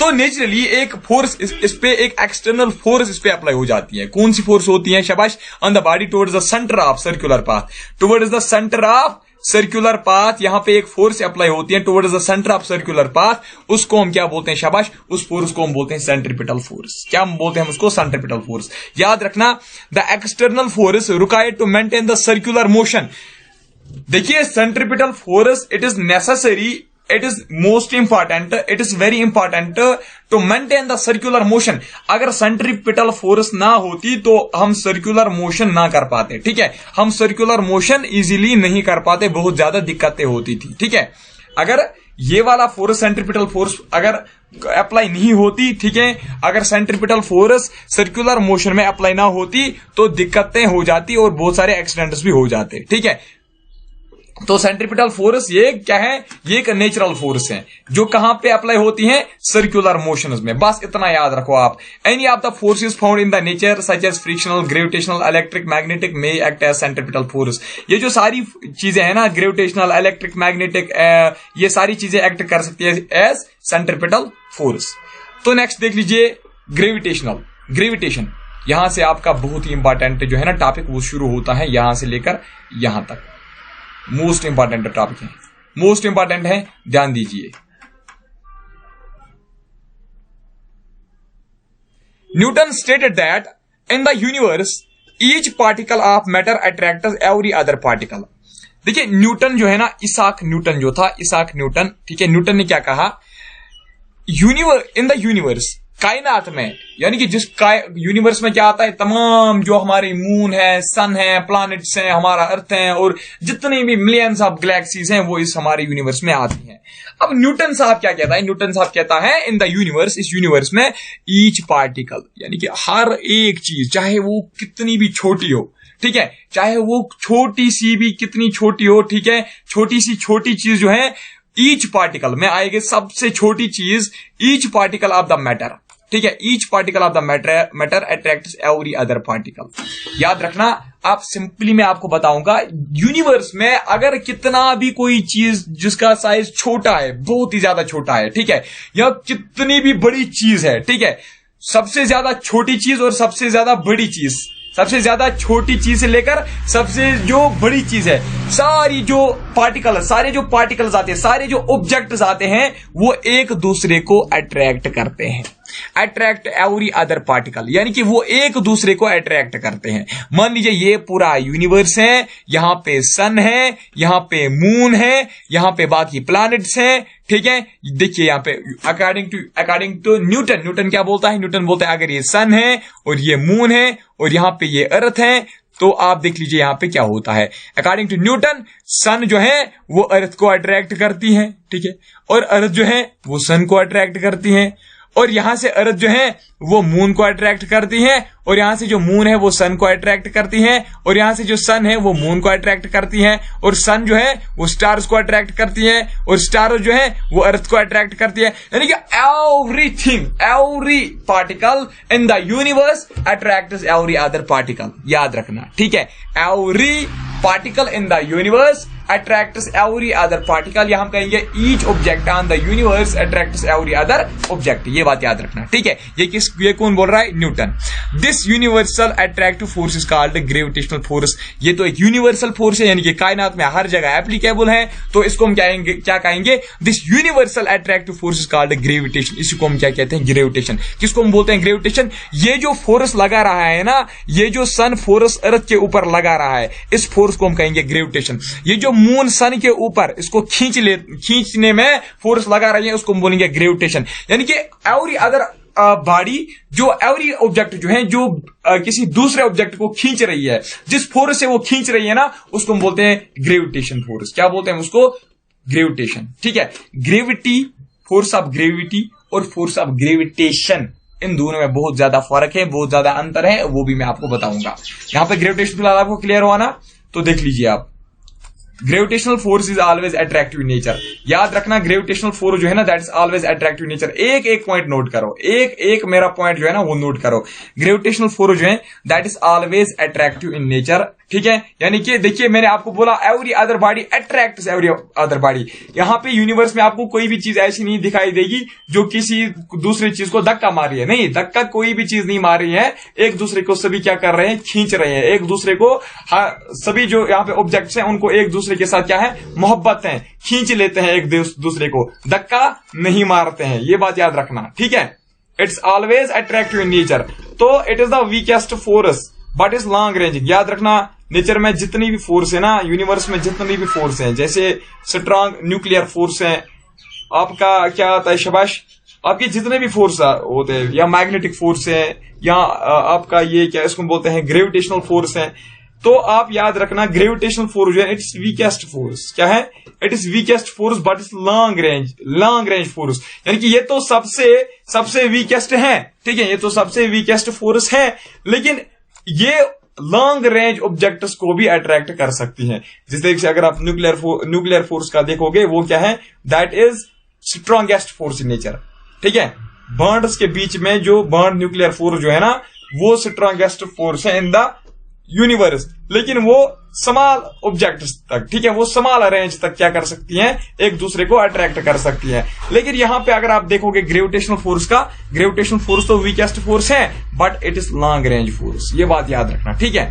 तो नेचुरली एक फोर्स इस पे, एक एक्सटर्नल फोर्स इस पे अप्लाई हो जाती है। कौन सी फोर्स होती है, शाबाश, on the body towards the centre of circular path, towards the centre of circular path, यहां पे एक फोर्स अप्लाई होती है towards the centre of circular path, उसको हम क्या बोलते हैं, शाबाश, उस फोर्स को हम बोलते हैं सेंट्रीपिटल फोर्स। क्या हम बोलते हैं उसको, सेंट्रीपिटल फोर्स। याद रखना, the external force required to maintain the circular motion. देखिए centripetal force it is necessary, it is most important, it is very important to maintain the circular motion. अगर centripetal force ना होती तो हम circular motion ना कर पाते, ठीक है, हम सर्कुलर मोशन इजीली नहीं कर पाते, बहुत ज्यादा दिक्कतें होती थी, ठीक है। अगर ये वाला फोर्स सेंट्रीपिटल फोर्स अगर अप्लाई नहीं होती, ठीक है, अगर सेंट्रीपिटल फोर्स सर्कुलर मोशन में अप्लाई ना होती तो दिक्कतें हो जाती और बहुत सारे एक्सीडेंट्स भी हो जाते, ठीक है। तो सेंट्रीपिटल फोर्स ये क्या है, ये एक नेचुरल फोर्स है जो कहां पे अप्लाई होती है, सर्कुलर मोशंस में। बस इतना याद रखो आप। Any of the forces found in the nature such as frictional, gravitational, electric, magnetic may act as centripetal force. ये जो सारी चीजें हैं ना, ग्रेविटेशनल, इलेक्ट्रिक, मैग्नेटिक, ये सारी चीजें एक्ट कर सकती है एज सेंट्रीपिटल फोर्स। तो नेक्स्ट देख लीजिए ग्रेविटेशनल, ग्रेविटेशन। यहां से आपका बहुत ही इंपॉर्टेंट जो है ना टॉपिक वो शुरू होता है, यहां से लेकर यहां तक मोस्ट इंपॉर्टेंट टॉपिक है, मोस्ट इंपॉर्टेंट है, ध्यान दीजिए। Newton stated that in the universe each particle of matter attracts every other particle. देखिए न्यूटन जो है ना, इसाक न्यूटन जो था, इसाक न्यूटन, ठीक है, न्यूटन ने क्या कहा, इन द यूनिवर्स, कायनात में, यानी कि जिस यूनिवर्स में क्या आता है, तमाम जो हमारे मून है, सन है, प्लैनेट्स हैं, हमारा अर्थ है और जितनी भी मिलियंस ऑफ गैलेक्सीज हैं वो इस हमारे यूनिवर्स में आती हैं। अब न्यूटन साहब क्या कहता है, न्यूटन साहब कहता है इन द यूनिवर्स, इस यूनिवर्स में ईच पार्टिकल, यानी कि हर एक चीज चाहे वो कितनी भी छोटी हो, ठीक है, चाहे वो छोटी सी भी कितनी छोटी हो, ठीक है, छोटी सी छोटी चीज जो है ईच पार्टिकल में आएगी, सबसे छोटी चीज each particle of the matter, ठीक है, each particle of the matter attracts every other particle. याद रखना, आप सिंपली मैं आपको बताऊंगा, यूनिवर्स में अगर कितना भी कोई चीज जिसका साइज छोटा है, बहुत ही ज्यादा छोटा है, ठीक है, या कितनी भी बड़ी चीज है, ठीक है, सबसे ज्यादा छोटी चीज और सबसे ज्यादा बड़ी चीज, सबसे ज्यादा छोटी चीज से लेकर सबसे जो बड़ी चीज है, सारी जो पार्टिकल, सारे जो पार्टिकल्स आते हैं, सारे जो ऑब्जेक्ट्स आते हैं वो एक दूसरे को अट्रैक्ट करते हैं, अट्रैक्ट एवरी अदर पार्टिकल, यानी कि वो एक दूसरे को अट्रैक्ट करते हैं। मान लीजिए ये पूरा यूनिवर्स है, यहां पे सन है, यहां पे मून है, यहां पे बाकी प्लैनेट्स हैं, ठीक है। देखिए यहां पे अकॉर्डिंग टू न्यूटन, न्यूटन क्या बोलता है, न्यूटन बोलता है अगर ये सन है और ये मून है और यहां पे ये अर्थ है, तो आप देख लीजिए यहां पे क्या होता है। अकॉर्डिंग टू न्यूटन सन जो है वो अर्थ को अट्रैक्ट करती है, ठीक है, और अर्थ जो है वो सन को अट्रैक्ट करती है, और यहां से अर्थ जो है वो मून को अट्रैक्ट करती है, और यहां से जो मून है वो सन को अट्रैक्ट करती है, और यहां से जो सन है वो मून को अट्रैक्ट करती है, और सन जो है वो स्टार्स को अट्रैक्ट करती है, और स्टार जो है वो अर्थ को अट्रैक्ट करती है। यानी कि everything, every particle in the universe attracts every other particle. याद रखना, ठीक है, every particle in the universe attracts every other particle, या हम कहेंगे each object on the universe attracts every other object। ये बात याद रखना, ठीक है। ये कौन बोल रहा है, Newton. This universal attractive force is called gravitational force. ये तो एक यूनिवर्सल फोर्स है, यानी कि कायनात में हर जगह एप्लीकेबल है, तो इसको हम क्या कहेंगे, this universal attractive force is called gravitation. इसको हम क्या कहते हैं, ग्रेविटेशन। किसको हम बोलते हैं, ग्रेविटेशन। ये जो फोर्स लगा रहा है ना, ये जो सन फोर्स अर्थ के ऊपर लगा रहा है, इस फोर्स को हम कहेंगे ग्रेविटेशन। ये जो मून सन के ऊपर इसको खींचने में फोर्स लगा रही है, उसको हम बोलेंगे ग्रेविटेशन। यानी कि एवरी अदर बॉडी, जो एवरी ऑब्जेक्ट जो है, जो किसी दूसरे ऑब्जेक्ट को खींच रही है, जिस फोर्स से वो खींच रही है ना, उसको हम बोलते हैं ग्रेविटेशन फोर्स। क्या बोलते हैं उसको, ग्रेविटेशन, ठीक है। ग्रेविटी, फोर्स ऑफ ग्रेविटी और फोर्स ऑफ ग्रेविटेशन, इन दोनों में बहुत ज्यादा फर्क है, बहुत ज्यादा अंतर है, वो भी मैं आपको बताऊंगा। यहां पे ग्रेविटेशन फिलहाल आपको क्लियर हुआ ना, तो देख लीजिए आप, gravitational force is always attractive nature. याद रखना, ग्रेविटेशनल फोर्स जो है ना, that is always attractive nature. एक एक पॉइंट नोट करो, एक मेरा पॉइंट जो है ना वो नोट करो। ग्रेविटेशनल फोर्स जो है that is always attractive in nature, ठीक है। यानी कि देखिए मैंने आपको बोला every other body attracts every other body. यहां पे यूनिवर्स में आपको कोई भी चीज ऐसी नहीं दिखाई देगी जो किसी दूसरी चीज को धक्का मार रही है, नहीं, धक्का कोई भी चीज नहीं मार रही है, एक दूसरे को सभी क्या कर रहे हैं, खींच रहे हैं एक दूसरे को। सभी जो यहाँ पे ऑब्जेक्ट्स हैं उनको एक दूसरे दूसरे के साथ क्या है, मोहब्बत है, खींच लेते हैं एक दूसरे को, धक्का नहीं मारते हैं। ये बात याद रखना, ठीक है। It's always attractive in nature. तो it is the weakest force but is long ranging. याद रखना, नेचर में जितनी भी फोर्स है ना, यूनिवर्स में जितनी भी फोर्स है, जैसे स्ट्रांग न्यूक्लियर फोर्स है, आपका क्या आता है शबाश, आपके जितने भी फोर्स होते हैं, या मैग्नेटिक फोर्स है, या आपका ये क्या इसको बोलते हैं ग्रेविटेशनल फोर्स है, तो आप याद रखना ग्रेविटेशनल फोर्स जो है इट्स वीकेस्ट फोर्स। क्या है, it is weakest force but it's long range force. यानी कि ये तो सबसे वीकेस्ट है, ठीक है, ये तो सबसे वीकेस्ट फोर्स है, लेकिन ये लॉन्ग रेंज ऑब्जेक्ट्स को भी अट्रैक्ट कर सकती हैं। जिस तरीके से अगर आप न्यूक्लियर फोर्स का देखोगे, वो क्या है, that is strongest force in nature, ठीक है। बॉन्ड्स के बीच में जो बॉन्ड न्यूक्लियर फोर्स जो है ना, वो स्ट्रॉन्गेस्ट फोर्स है इन द यूनिवर्स, लेकिन वो स्मॉल ऑब्जेक्ट्स तक, ठीक है, वो स्मॉल रेंज तक क्या कर सकती हैं, एक दूसरे को अट्रैक्ट कर सकती हैं। लेकिन यहां पे अगर आप देखोगे ग्रेविटेशनल फोर्स तो वीकेस्ट फोर्स है but it is long range force. ये बात याद रखना, ठीक है।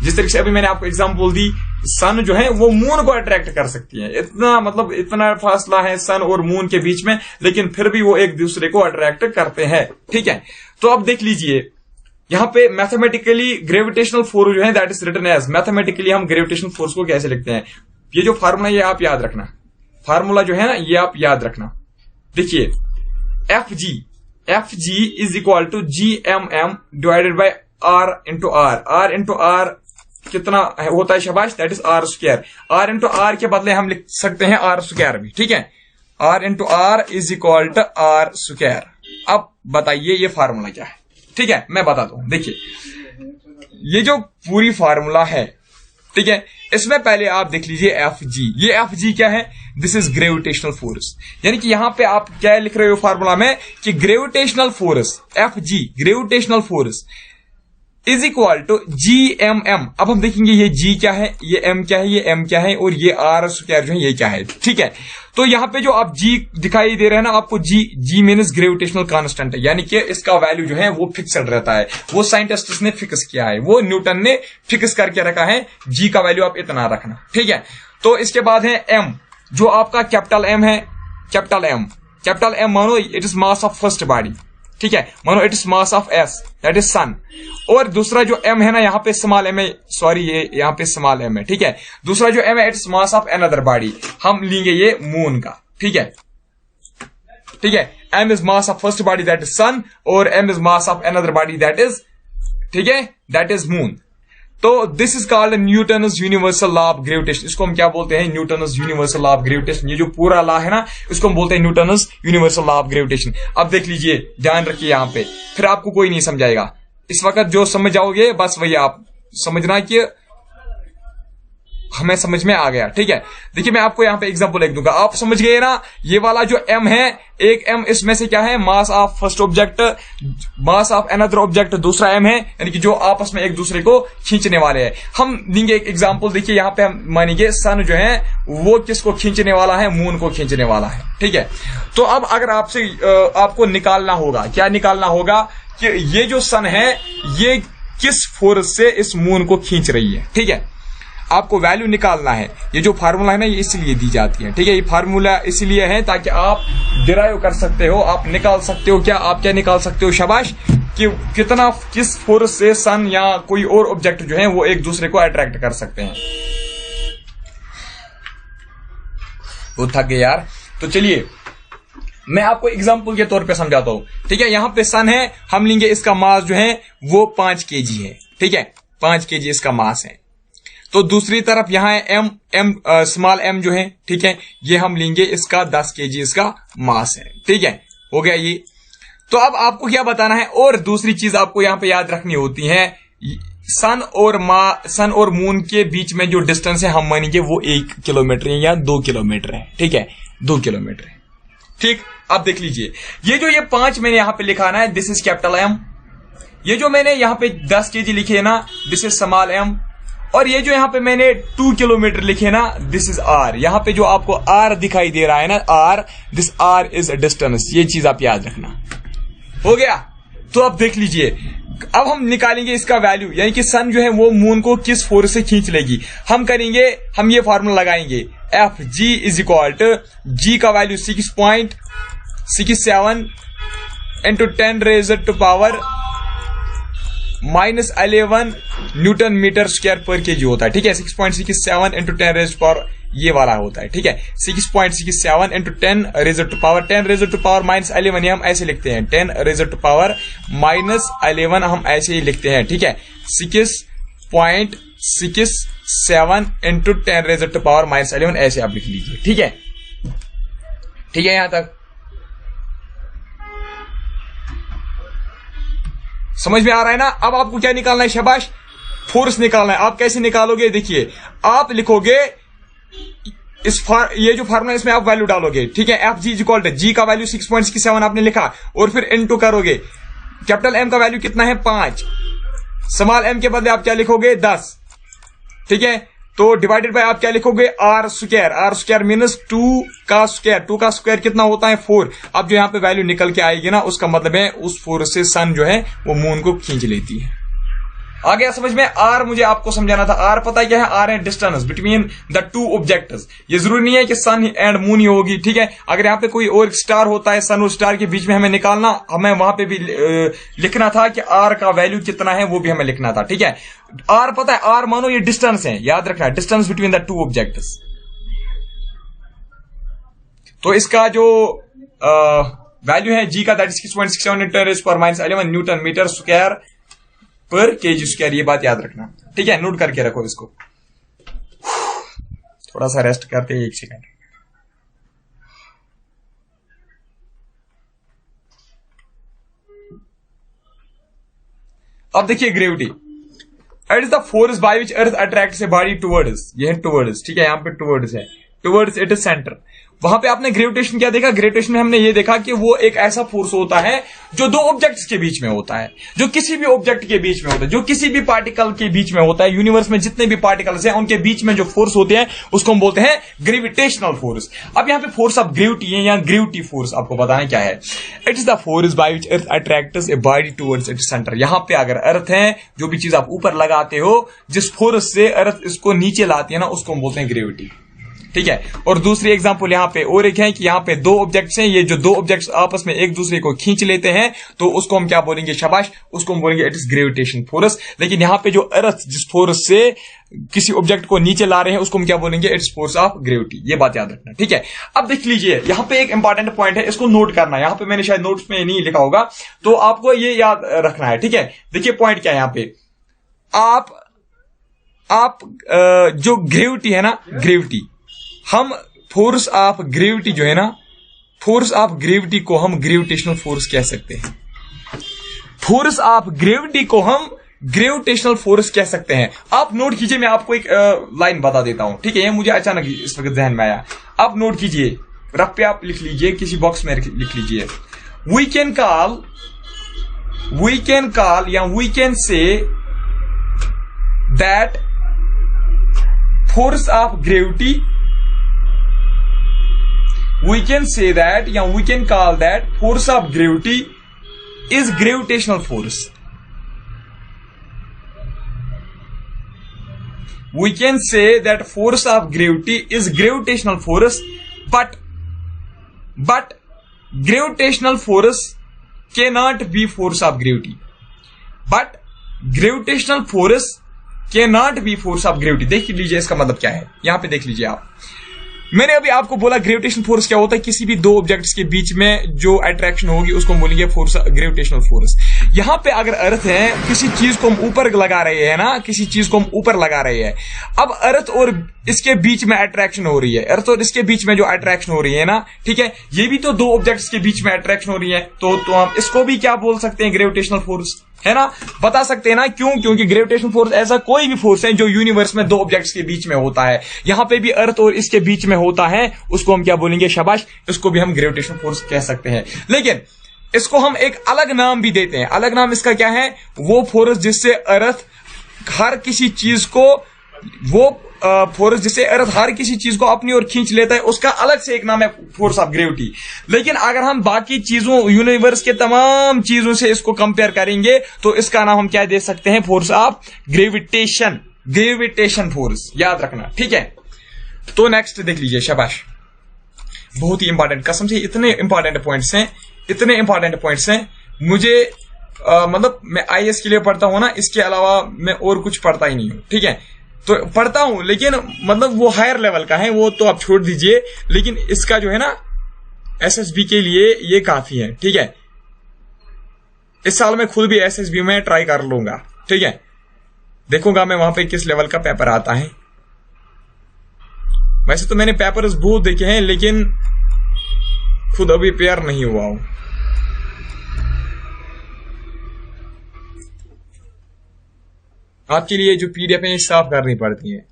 जिस तरीके से अभी मैंने आपको एग्जांपल दी, सन जो है वो मून को अट्रैक्ट कर सकती है। इतना फासला है सन और मून के बीच में, लेकिन फिर भी वो एक दूसरे को अट्रैक्ट करते हैं, ठीक है। तो अब देख लीजिए, यहां पे मैथमेटिकली ग्रेविटेशनल फोर्स जो है that is written as, mathematically हम ग्रेविटेशनल फोर्स को कैसे लिखते हैं, ये जो फार्मूला ये आप याद रखना, फार्मूला जो है ना ये आप याद रखना। देखिए F G is equal to GMM divided by R into R कितना होता है शबाश, that is R square. R into R के बदले हम लिख सकते हैं R स्क्वायर भी, ठीक है। R into R is equal to R square. अब बताइए ये फार्मूला क्या है, ठीक है, मैं बताता हूं। देखिए ये जो पूरी फार्मूला है, ठीक है, इसमें पहले आप देख लीजिए एफ जी। ये एफ जी क्या है, दिस इज ग्रेविटेशनल फोर्स। यानी कि यहां पे आप क्या लिख रहे हो फार्मूला में कि gravitational force F G, gravitational force is equal to GMM। अब हम देखेंगे ये G क्या है, ये M क्या है, ये M क्या है, और ये R स्क्वायर जो है ये क्या है, ठीक है। तो यहां पे जो आप G दिखाई दे रहे हैं ना आपको, G मीन्स ग्रेविटेशनल कांस्टेंट है, यानी कि इसका वैल्यू जो है वो फिक्स्ड रहता है। वो साइंटिस्ट ने फिक्स किया है, वो न्यूटन ने फिक्स करके रखा है, G का वैल्यू आप इतना रखना, ठीक है। तो इसके बाद है M, जो आपका कैपिटल M है, कैपिटल M मानो it is mass of first body, ठीक है, मानो it is mass of S that is sun. और दूसरा जो M है ना, यहाँ पे स्मॉल m है, सॉरी ये यहाँ पे स्मॉल m है, ठीक है। दूसरा जो M है it is mass of another body, हम लेंगे ये मून का, ठीक है, ठीक है। M is mass of first body that is sun, और M is mass of another body that is, ठीक है, दैट इज मून। तो this is called Newton's universal law of gravitation. इसको हम क्या बोलते हैं, Newton's universal law of gravitation. ये जो पूरा लॉ है ना, इसको हम बोलते हैं Newton's universal law of gravitation. अब देख लीजिए, ध्यान रखिए यहां पे, फिर आपको कोई नहीं समझाएगा। इस वक्त जो समझ जाओगे बस वही आप समझना कि हमें समझ में आ गया, ठीक है। देखिए मैं आपको यहां पे एग्जांपल लिख दूंगा, आप समझ गए ना। ये वाला जो M है, एक M इसमें से क्या है, मास of first object, mass of another object दूसरा M है, यानी कि जो आपस में एक दूसरे को खींचने वाले हैं। हम देंगे एक एग्जांपल, देखिए यहां पे हम मानेंगे सन जो है वो किसको खींचने वाला है, मून को खींचने वाला है, ठीक है। तो अब अगर आपसे आपको निकालना होगा, क्या निकालना होगा कि ये जो सन है ये किस फोर्स से इस मून को खींच रही है, ठीक है। आपको वैल्यू निकालना है। ये जो फार्मूला है ना, ये इसलिए दी जाती है, ठीक है। ये फार्मूला इसलिए है ताकि आप डिराइव कर सकते हो, आप निकाल सकते हो। क्या आप क्या निकाल सकते हो, शाबाश, कि कितना किस फोर्स से सन या कोई और ऑब्जेक्ट जो है वो एक दूसरे को अट्रैक्ट कर सकते हैं। वो थक गए यार। तो चलिए मैं आपको एग्जांपल के तौर पे समझाता हूं, ठीक है। यहां पे सन है, हम लेंगे इसका मास जो है वो 5 kg है, ठीक है, 5 kg इसका मास है। तो दूसरी तरफ यहां है M स्मॉल m जो है, ठीक है, ये हम लेंगे इसका 10 kg इसका मास है, ठीक है, हो गया ये। तो अब आपको क्या बताना है, और दूसरी चीज आपको यहां पे याद रखनी होती है, सन और मून के बीच में जो डिस्टेंस है हम मानेंगे वो 1 किलोमीटर है या 2 किलोमीटर है, ठीक है, 2 किलोमीटर है, ठीक। अब देख लीजिए, ये जो ये 5 मैंने यहां पे लिखा ना, दिस इज कैपिटल M। ये जो मैंने यहां पे 10 kg लिखे है ना, दिस इज स्मॉल m। और ये जो यहां पे मैंने 2 किलोमीटर लिखे ना, दिस इज R। यहां पे जो आपको R दिखाई दे रहा है ना, R, this R is distance. ये चीज आप याद रखना, हो गया। तो अब देख लीजिए, अब हम निकालेंगे इसका वैल्यू, यानी कि सन जो है वो मून को किस फोर्स से खींच लेगी। हम ये फॉर्मूला लगाएंगे, F G is equal to, G का value 6.67 into 10 raise to power -11 newton metre square पर केजी होता है। ठीक है, 6.67 इंटू 10 रेज़ टू पावर ये वाला होता है। ठीक है, 6.67 इंटू 10 रेज़ टू पावर -11 ये हम ऐसे लिखते हैं, 10 रेज़ टू पावर -11 हम ऐसे ही लिखते हैं। ठीक है, 6.67 इंटू 10 रेज़ टू पावर -11 ऐसे आप लिख लीजिए। ठीक है, ठीक है, यहां तक समझ में आ रहा है ना। अब आपको क्या निकालना है, शाबाश, फोर्स निकालना है। आप कैसे निकालोगे, देखिए, आप लिखोगे ये जो फार्मूला इसमें आप वैल्यू डालोगे। ठीक है, F G equal to, G का वैल्यू 6.67 आपने लिखा और फिर इनटू करोगे, कैपिटल एम का वैल्यू कितना है 5, स्मॉल एम के बदले आप क्या लिखोगे 10। ठीक है, तो डिवाइडेड बाय आप क्या लिखोगे आर स्क्वायर मीनस 2 का स्क्वायर कितना होता है 4। अब जो यहां पे वैल्यू निकल के आएगी ना, उसका मतलब है उस फोर्स से सन जो है वो मून को खींच लेती है। आ गया समझ में। आर मुझे आपको समझाना था, आर पता क्या है, आर है distance between the two objects. ये जरूरी नहीं है कि सन एंड मून ही होगी। ठीक है, अगर यहाँ पे कोई और स्टार होता है, सन और स्टार के बीच में हमें निकालना, हमें वहां पे भी लिखना था कि आर का वैल्यू कितना है, वो भी हमें लिखना था। ठीक है, आर पता है, आर मानो ये डिस्टेंस है, याद रखना, distance between the two objects. तो इसका जो वैल्यू है जी का, that is 6.67 × 10⁻11 newton metre square पर केजी स्क्वायर। ये बात याद रखना। ठीक है, नोट करके रखो इसको। थोड़ा सा रेस्ट करते हैं, 1 सेकंड। अब देखिए gravity, it is the force by which earth attracts a body towards, ये है टुवर्ड्स। ठीक है, यहां पे टुवर्ड्स है, टुवर्ड्स इट इज सेंटर। वहां पे आपने ग्रेविटेशन क्या देखा, ग्रेविटेशन में हमने ये देखा कि वो एक ऐसा फोर्स होता है जो दो ऑब्जेक्ट्स के बीच में होता है, जो किसी भी ऑब्जेक्ट के बीच में होता है, जो किसी भी पार्टिकल के बीच में होता है। यूनिवर्स में जितने भी पार्टिकल्स हैं उनके बीच में जो फोर्स होते हैं उसको हम बोलते हैं ग्रेविटेशनल फोर्स। अब यहां पे फोर्स ऑफ ग्रेविटी है, या ग्रेविटी फोर्स आपको बताना क्या है। It is the force by which earth attracts a body towards its centre. यहां पे अगर अर्थ है, जो भी चीज आप ऊपर लगाते हो, जिस फोर्स से अर्थ इसको नीचे लाती है ना, उसको हम बोलते हैं ग्रेविटी। ठीक है, और दूसरी एग्जांपल यहां पे और एक है कि यहां पे दो ऑब्जेक्ट्स हैं, ये जो दो ऑब्जेक्ट्स आपस में एक दूसरे को खींच लेते हैं, तो उसको हम क्या बोलेंगे, शाबाश, उसको हम बोलेंगे इट इज ग्रेविटेशन फोर्स। लेकिन यहां पे जो अर्थ जिस फोर्स से किसी ऑब्जेक्ट को नीचे ला रहे हैं, उसको हम क्या बोलेंगे, इट्स फोर्स ऑफ ग्रेविटी। ये बात याद रखना। ठीक है, अब देख लीजिए, यहां पे एक इंपॉर्टेंट पॉइंट है, इसको नोट करना। यहां पे मैंने शायद नोट्स में नहीं लिखा होगा, तो आपको ये याद रखना है। ठीक है, देखिए पॉइंट क्या है यहां पे, आप जो ग्रेविटी है ना, ग्रेविटी, हम फोर्स ऑफ ग्रेविटी जो है ना, फोर्स ऑफ ग्रेविटी को हम ग्रेविटेशनल फोर्स कह सकते हैं। फोर्स ऑफ ग्रेविटी को हम ग्रेविटेशनल फोर्स कह सकते हैं। आप नोट कीजिए, मैं आपको एक लाइन बता देता हूं। ठीक है, ये मुझे अचानक इस वक्त जहन में आया। आप नोट कीजिए, रफ पे आप लिख लीजिए, किसी बॉक्स में लिख लीजिए। वी कैन कॉल या we can say that force of gravity, we can say that, या we can call that force of gravity is gravitational force. We can say that force of gravity is gravitational force, but gravitational force cannot be force of gravity. But gravitational force cannot be force of gravity. देख लीजिए इसका मतलब क्या है, यहां पे देख लीजिए आप। मैंने अभी आपको बोला ग्रेविटेशन फोर्स क्या होता है, किसी भी दो ऑब्जेक्ट्स के बीच में जो अट्रैक्शन होगी उसको हम बोलेंगे फोर्स, ग्रेविटेशनल फोर्स। यहां पे अगर अर्थ है, किसी चीज को हम ऊपर लगा रहे हैं ना, किसी चीज को हम ऊपर लगा रहे हैं, अब अर्थ और इसके बीच में अट्रैक्शन हो रही है, अर्थ और इसके बीच में जो अट्रैक्शन हो रही है ना, ठीक है, ये भी तो दो ऑब्जेक्ट्स के बीच में अट्रैक्शन हो रही है, तो हम इसको भी क्या बोल सकते हैं, ग्रेविटेशनल फोर्स, है ना, बता सकते हैं ना। क्यों? क्योंकि ग्रेविटेशन फोर्स ऐसा कोई भी फोर्स है जो यूनिवर्स में दो ऑब्जेक्ट्स के बीच में होता है। यहां पे भी अर्थ और इसके बीच में होता है, उसको हम क्या बोलेंगे, शाबाश, इसको भी हम ग्रेविटेशन फोर्स कह सकते हैं। लेकिन इसको हम एक अलग नाम भी देते हैं। अलग नाम इसका क्या है, वो फोर्स जिससे अर्थ हर किसी चीज को, वो फोर्स जिससे अर्थ हर किसी चीज को अपनी ओर खींच लेता है, उसका अलग से एक नाम है फोर्स ऑफ ग्रेविटी। लेकिन अगर हम बाकी चीजों, यूनिवर्स के तमाम चीजों से इसको कंपेयर करेंगे तो इसका नाम हम क्या दे सकते हैं? Force of gravitation, gravitation force, याद रखना, ठीक है। तो नेक्स्ट देख लीजिए, शाबाश, बहुत ही इंपॉर्टेंट, कसम से इतने इंपॉर्टेंट पॉइंट्स हैं, इतने इंपॉर्टेंट पॉइंट्स हैं। मुझे मतलब मैं आईएएस के लिए पढ़ता हूं ना, इसके अलावा मैं और कुछ पढ़ता ही नहीं हूं, ठीक है। तो पढ़ता हूं लेकिन मतलब वो हायर लेवल का है, वो तो आप छोड़ दीजिए, लेकिन इसका जो है ना एसएसबी के लिए ये काफी है, ठीक है। इस साल मैं खुद भी एसएसबी में ट्राई कर लूंगा, ठीक है। देखूंगा मैं वहां पे किस लेवल का पेपर आता है। वैसे तो मैंने पेपर्स बहुत देखे हैं लेकिन खुद अभी प्रिपेयर नहीं हुआ हूं। आपके लिए जो पीडीएफ है साफ करनी पड़ती है।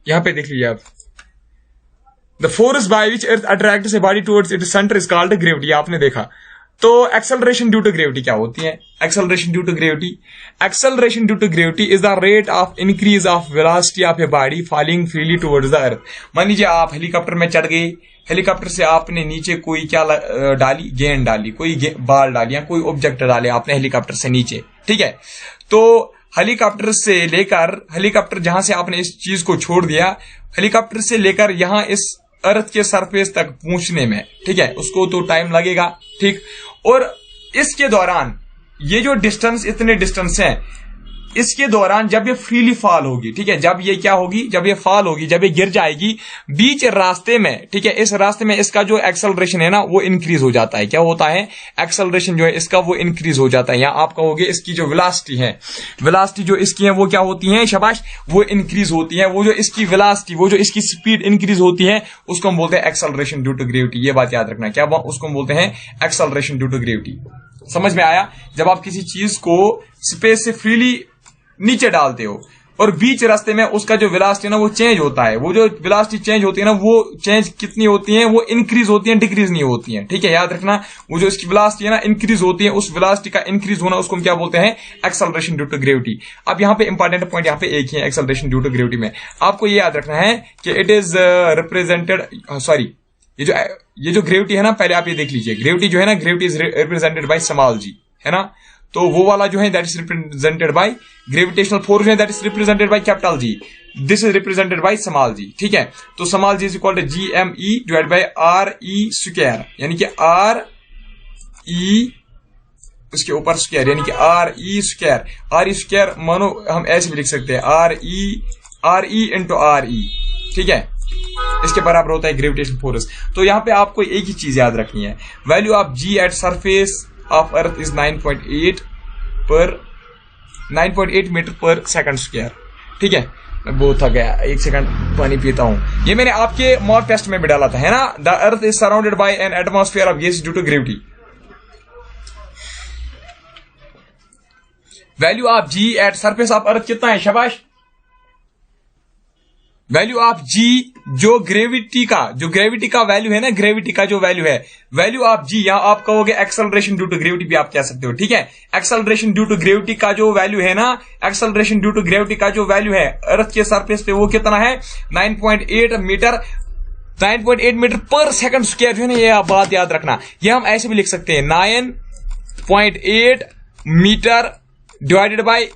यहां पे देख लीजिए आप, the force by which earth attracts a body towards its centre is called gravity. आपने देखा तो एक्सेलरेशन ड्यू टू ग्रेविटी क्या होती है? Acceleration due to gravity, acceleration due to gravity is the rate of increase of velocity of a body falling freely towards the earth. मान लीजिए आप helicopter में चढ़ गए, हेलीकॉप्टर से आपने नीचे कोई क्या डाली, गेंद डाली, कोई बाल डाली या कोई ऑब्जेक्ट डाले आपने हेलीकॉप्टर से नीचे, ठीक है। तो हेलीकॉप्टर से लेकर, हेलीकॉप्टर जहां से आपने इस चीज को छोड़ दिया, हेलीकॉप्टर से लेकर यहां इस अर्थ के सरफेस तक पहुंचने में, ठीक है, उसको तो टाइम लगेगा, ठीक। और इसके दौरान ये जो डिस्टेंस, इतने डिस्टेंस हैं, इसके दौरान जब ये फ्रीली फॉल होगी, ठीक है, जब ये क्या होगी, जब ये फॉल होगी, जब ये गिर जाएगी बीच रास्ते में, ठीक है, इस रास्ते में इसका जो एक्सेलरेशन है ना वो इंक्रीज हो जाता है। क्या होता है? एक्सेलरेशन जो है इसका वो इंक्रीज हो जाता है। या आप कहोगे इसकी जो वेलोसिटी है, वेलोसिटी जो इसकी है वो क्या होती है? शाबाश, वो इंक्रीज होती है। वो जो इसकी वेलोसिटी, वो जो इसकी स्पीड इंक्रीज होती है उसको हम बोलते हैं एक्सेलरेशन ड्यू टू ग्रेविटी। ये बात याद रखना, क्या उसको हम बोलते हैं? Acceleration due to gravity. समझ में आया? जब आप किसी चीज को स्पेस से फ्रीली नीचे डालते हो और बीच रास्ते में उसका जो वेलोसिटी है ना वो चेंज होता है, वो जो वेलोसिटी चेंज होती है ना वो चेंज कितनी होती है? वो इंक्रीज होती है, डिक्रीज नहीं होती है, ठीक है, याद रखना। वो जो इसकी वेलोसिटी है ना इंक्रीज होती है, उस वेलोसिटी का इंक्रीज होना उसको हम क्या बोलते हैं? Acceleration due to gravity. अब यहाँ पे इंपॉर्टेंट पॉइंट यहाँ पे एक ही है एक्सेलरेशन ड्यू टू ग्रेविटी में, आपको ये याद रखना है कि इट इज रिप्रेजेंटेड, सॉरी, ये जो ग्रेविटी है ना, पहले आप ये देख लीजिए, ग्रेविटी जो है ना, gravity is represented by small G, है ना। तो वो वाला जो है that is represented by gravitational force है, that is represented by capital G, this is represented by small G, ठीक है। तो small G is equal to GME divide by RE square, यानी कि RE उसके ऊपर स्क्वायर, यानी कि RE स्क्वायर। RE स्क्वायर मानो हम ऐसे भी लिख सकते हैं, RE इंटू RE, ठीक है, इसके बराबर होता है ग्रेविटेशनल फोर्स। तो यहां पे आपको एक ही चीज याद रखनी है, value of G at surface of earth is 9.8 metre पर सेकंड स्क्वायर, ठीक है। मैं बहुत थक गया, एक सेकंड पानी पीता हूं। ये मैंने आपके मॉक टेस्ट में भी डाला था, है ना। The earth is surrounded by an atmosphere of gas due to gravity. Value of G at surface of earth कितना है? शाबाश, वैल्यू ऑफ G जो ग्रेविटी का वैल्यू है ना, ग्रेविटी का जो वैल्यू है, वैल्यू ऑफ G, यहां आप कहोगे एक्सेलरेशन ड्यू टू ग्रेविटी भी आप कह सकते हो, ठीक है। एक्सेलरेशन ड्यू टू ग्रेविटी का जो वैल्यू है ना, एक्सेलरेशन ड्यू टू ग्रेविटी का जो वैल्यू है अर्थ के सरफेस पे वो कितना है? 9.8 मीटर पर सेकंड स्क्वायर, जो है ना, ये आप बात याद रखना। ये हम ऐसे भी लिख सकते हैं 9.8 मीटर डिवाइडेड बाय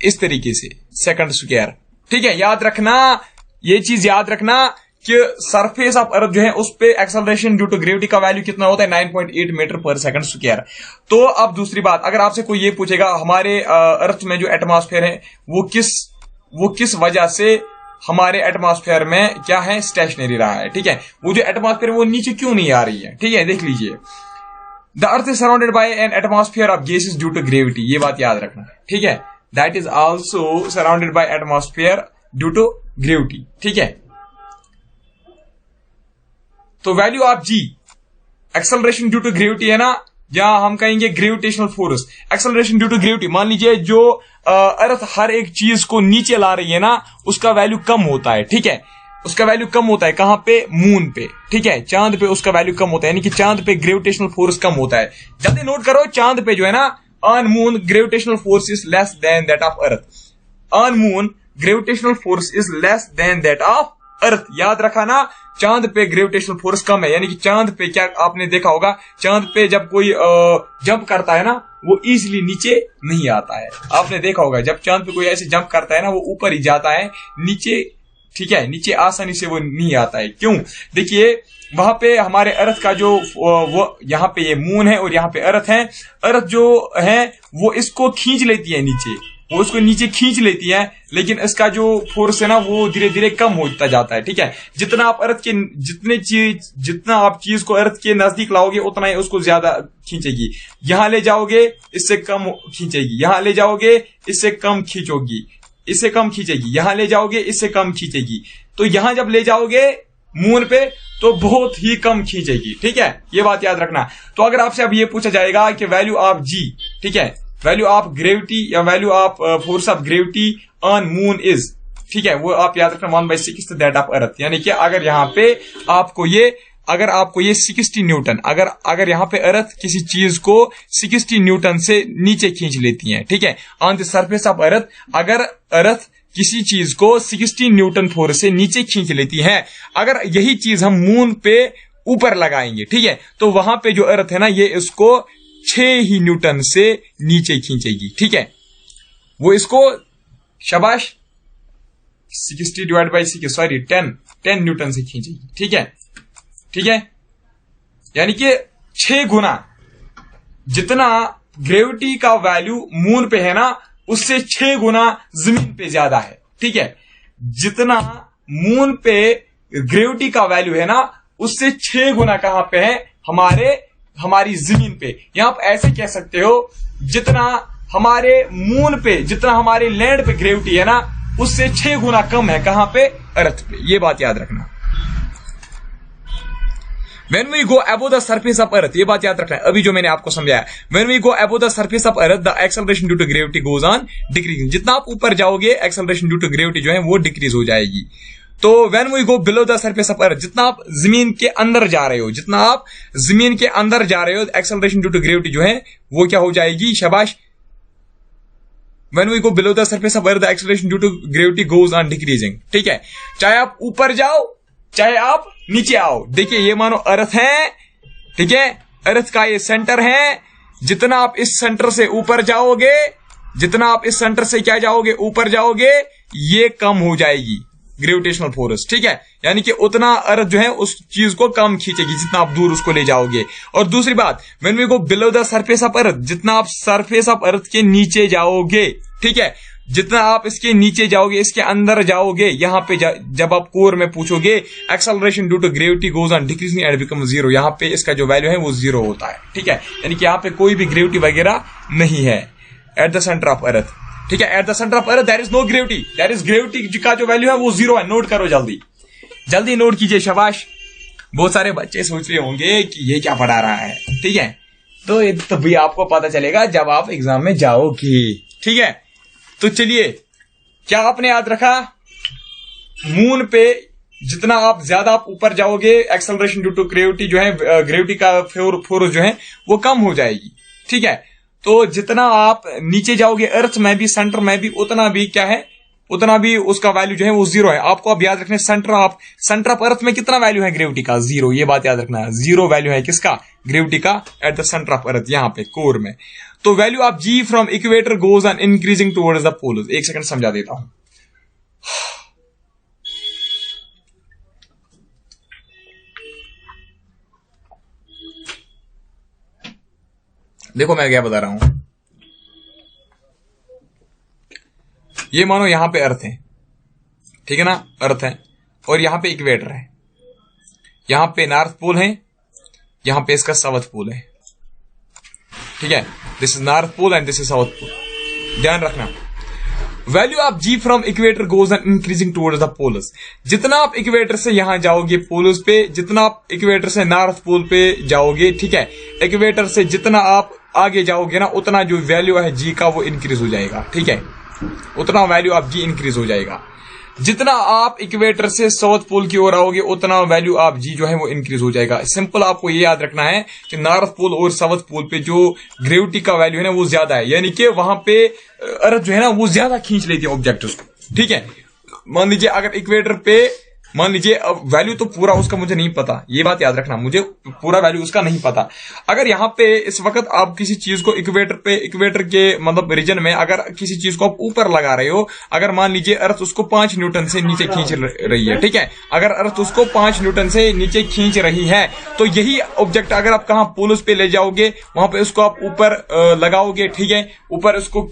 इस तरीके से सेकंड स्क्वायर, ठीक है। याद रखना, ये चीज याद रखना कि सरफेस ऑफ अर्थ जो है उस पे एक्सेलरेशन ड्यू टू ग्रेविटी का वैल्यू कितना होता है? 9.8 मीटर पर सेकंड स्क्वायर। तो अब दूसरी बात, अगर आपसे कोई ये पूछेगा हमारे अर्थ में जो एटमॉस्फेयर है वो किस वजह से हमारे एटमॉस्फेयर में क्या है? स्टेशनरी रहा है, ठीक है। वो जो एटमॉस्फेयर है वो नीचे क्यों नहीं आ रही है, ठीक है, देख लीजिए। The earth is surrounded by an atmosphere of gases due to gravity, ये बात याद रखना, ठीक है। That is also surrounded by atmosphere due to gravity, ठीक है। तो value of G, acceleration due to gravity है ना, जहां हम कहेंगे gravitational force, acceleration due to gravity. मान लीजिए जो अर्थ हर एक चीज को नीचे ला रही है ना, उसका वैल्यू कम होता है, ठीक है। उसका वैल्यू कम होता है कहां पे, मून पे, ठीक है, चांद पे उसका वैल्यू कम होता है, यानी कि चांद पे ग्रेविटेशनल फोर्स कम होता है। जल्दी नोट करो, चांद पे जो है ना, on moon gravitational force is less than that of earth. On moon gravitational force is less than that of earth. याद रखा ना, चांद पे ग्रेविटेशनल फोर्स कम है, यानी कि चांद पे क्या आपने देखा होगा, चांद पे जब कोई जंप करता है ना, वो इजीली नीचे नहीं आता है। आपने देखा होगा जब चांद पे कोई ऐसे जंप करता है ना, वो ऊपर ही जाता है, नीचे, ठीक है, नीचे आसानी से वो नहीं आता है। क्यों? देखिए वहां पे हमारे अर्थ का जो वो यहाँ पे ये मून है और यहाँ पे अर्थ है, अर्थ जो है वो इसको खींच लेती है नीचे, वो उसको नीचे खींच लेती है, लेकिन इसका जो फोर्स है ना वो धीरे धीरे कम होता जाता है, ठीक है। जितना आप अर्थ के जितना आप चीज को अर्थ के नजदीक लाओगे उतना ही उसको ज्यादा खींचेगी। यहां ले जाओगे इससे कम खींचेगी, यहां ले जाओगे इससे कम खींचोगी, इससे कम खींचेगी, यहां ले जाओगे इससे कम खींचेगी। तो यहां जब ले जाओगे मून पे तो बहुत ही कम खींचेगी, ठीक है, ये बात याद रखना। तो अगर आपसे अब ये पूछा जाएगा कि वैल्यू ऑफ जी, ठीक है, वैल्यू ऑफ ग्रेविटी या value of force of gravity on moon is, ठीक है, वो आप याद रखना 1/6 दैट ऑफ अर्थ। यानी कि अगर यहाँ पे आपको ये, अगर आपको ये 60 न्यूटन, अगर यहाँ पे अर्थ किसी चीज को 60 न्यूटन से नीचे खींच लेती है, ठीक है, ऑन द सरफेस ऑफ अर्थ, अगर अर्थ किसी चीज को 60 न्यूटन फोर्स से नीचे खींच लेती है, अगर यही चीज हम मून पे ऊपर लगाएंगे, ठीक है, तो वहां पे जो अर्थ है ना, ये इसको 6 ही न्यूटन से नीचे खींचेगी, ठीक है, वो इसको शाबाश 60 डिवाइड बाई 6 सॉरी 10 न्यूटन से खींचेगी, ठीक है, ठीक है, यानी कि 6 गुना जितना ग्रेविटी का वैल्यू मून पे है ना, उससे 6 गुना जमीन पे ज्यादा है, ठीक है। जितना मून पे ग्रेविटी का वैल्यू है ना, उससे 6 गुना कहां पे है, हमारी जमीन पे। या आप ऐसे कह सकते हो, जितना हमारे मून पे, जितना हमारे लैंड पे ग्रेविटी है ना, उससे 6 गुना कम है कहां पे, अर्थ पे। ये बात याद रखना। When we go above the surface of earth, ये बात याद रखना है, अभी जो मैंने आपको समझाया, when we go above the surface of earth, the acceleration due to gravity goes on decreasing। जितना आप ऊपर जाओगे acceleration due to gravity जो है वो डिक्रीज हो जाएगी। तो when we go below the surface of earth, जितना आप जमीन के अंदर जा रहे हो, जितना आप जमीन के अंदर जा रहे हो, acceleration due to gravity जो है वो क्या हो जाएगी, शाबाश, when we go below the surface of earth, the acceleration due to gravity goes on decreasing, ठीक है। चाहे आप ऊपर जाओ चाहे आप नीचे आओ, देखिए ये मानो अर्थ है, ठीक है, अर्थ का ये सेंटर है, जितना आप इस सेंटर से ऊपर जाओगे, जितना आप इस सेंटर से क्या जाओगे, ऊपर जाओगे, ये कम हो जाएगी ग्रेविटेशनल फोर्स, ठीक है, यानी कि उतना अर्थ जो है उस चीज को कम खींचेगी जितना आप दूर उसको ले जाओगे। और दूसरी बात, when we go below the surface of earth, जितना आप सरफेस ऑफ अर्थ के नीचे जाओगे, ठीक है, जितना आप इसके नीचे जाओगे, इसके अंदर जाओगे, यहां पे जब आप कोर में पूछोगे acceleration due to gravity goes on decreasing and become 0, यहां पे इसका जो वैल्यू है वो 0 होता है, ठीक है, यानी कि यहां पे कोई भी ग्रेविटी वगैरह नहीं है at the centre of earth, ठीक है, at the centre of earth there is no gravity, there is gravity का जो वैल्यू है वो 0 है। नोट करो, जल्दी जल्दी नोट कीजिए, शाबाश। बहुत सारे बच्चे सोच रहे होंगे कि ये क्या पढ़ा रहा है, ठीक है, तो ये तो भी आपको पता चलेगा जब आप एग्जाम में जाओगे, ठीक है। तो चलिए, क्या आपने याद रखा, मून पे जितना आप ज्यादा आप ऊपर जाओगे, एक्सेलरेशन ड्यू टू ग्रेविटी जो है, ग्रेविटी का फोर्स जो है वो कम हो जाएगी, ठीक है। तो जितना आप नीचे जाओगे अर्थ में भी, सेंटर में भी, उतना भी क्या है, उतना भी उसका वैल्यू जो है वो 0 है। आपको अब याद रखना, सेंटर ऑफ अर्थ में कितना वैल्यू है ग्रेविटी का, 0, ये बात याद रखना है, 0 वैल्यू है किसका, ग्रेविटी का, at the centre of earth, यहां पे कोर में। तो value of G from equator goes on increasing towards the poles. एक सेकंड समझा देता हूं। देखो मैं क्या बता रहा हूं, ये मानो यहां पे अर्थ है, ठीक है ना, अर्थ है, और यहां पे इक्वेटर है, यहां पे नॉर्थ पोल है, यहां पे इसका साउथ पोल है, ठीक है, this is north pole and this is south pole. ध्यान रखना, value of G from equator goes on increasing towards the poles. जितना आप इक्वेटर से यहां जाओगे पोल्स पे, जितना आप इक्वेटर से नॉर्थ पोल पे जाओगे, ठीक है, इक्वेटर से जितना आप आगे जाओगे ना, उतना जो वैल्यू है जी का वो इंक्रीज हो जाएगा, ठीक है, उतना वैल्यू ऑफ जी इंक्रीज हो जाएगा। जितना आप इक्वेटर से साउथ पोल की ओर आओगे उतना वैल्यू ऑफ जी जो है वो इंक्रीज हो जाएगा। सिंपल आपको ये याद रखना है कि नॉर्थ पोल और साउथ पोल पे जो ग्रेविटी का वैल्यू है ना वो ज्यादा है, यानी कि वहां पे अर्थ जो है ना वो ज्यादा खींच लेती है ऑब्जेक्ट्स को। ठीक है, मान लीजिए अगर इक्वेटर पे मान लीजिए, अब वैल्यू तो पूरा उसका मुझे नहीं पता, ये बात याद रखना, मुझे पूरा वैल्यू उसका नहीं पता। अगर यहाँ पे इस वक्त आप किसी चीज को इक्वेटर के मतलब रीजन में अगर किसी चीज को आप ऊपर लगा रहे हो, अगर मान लीजिए अर्थ उसको 5 न्यूटन से नीचे खींच रही है, ठीक है, अगर अर्थ उसको 5 न्यूटन से नीचे खींच रही है तो यही ऑब्जेक्ट अगर आप कहाँ पोल्स पे ले जाओगे, वहां पे उसको आप ऊपर लगाओगे, ठीक है, ऊपर उसको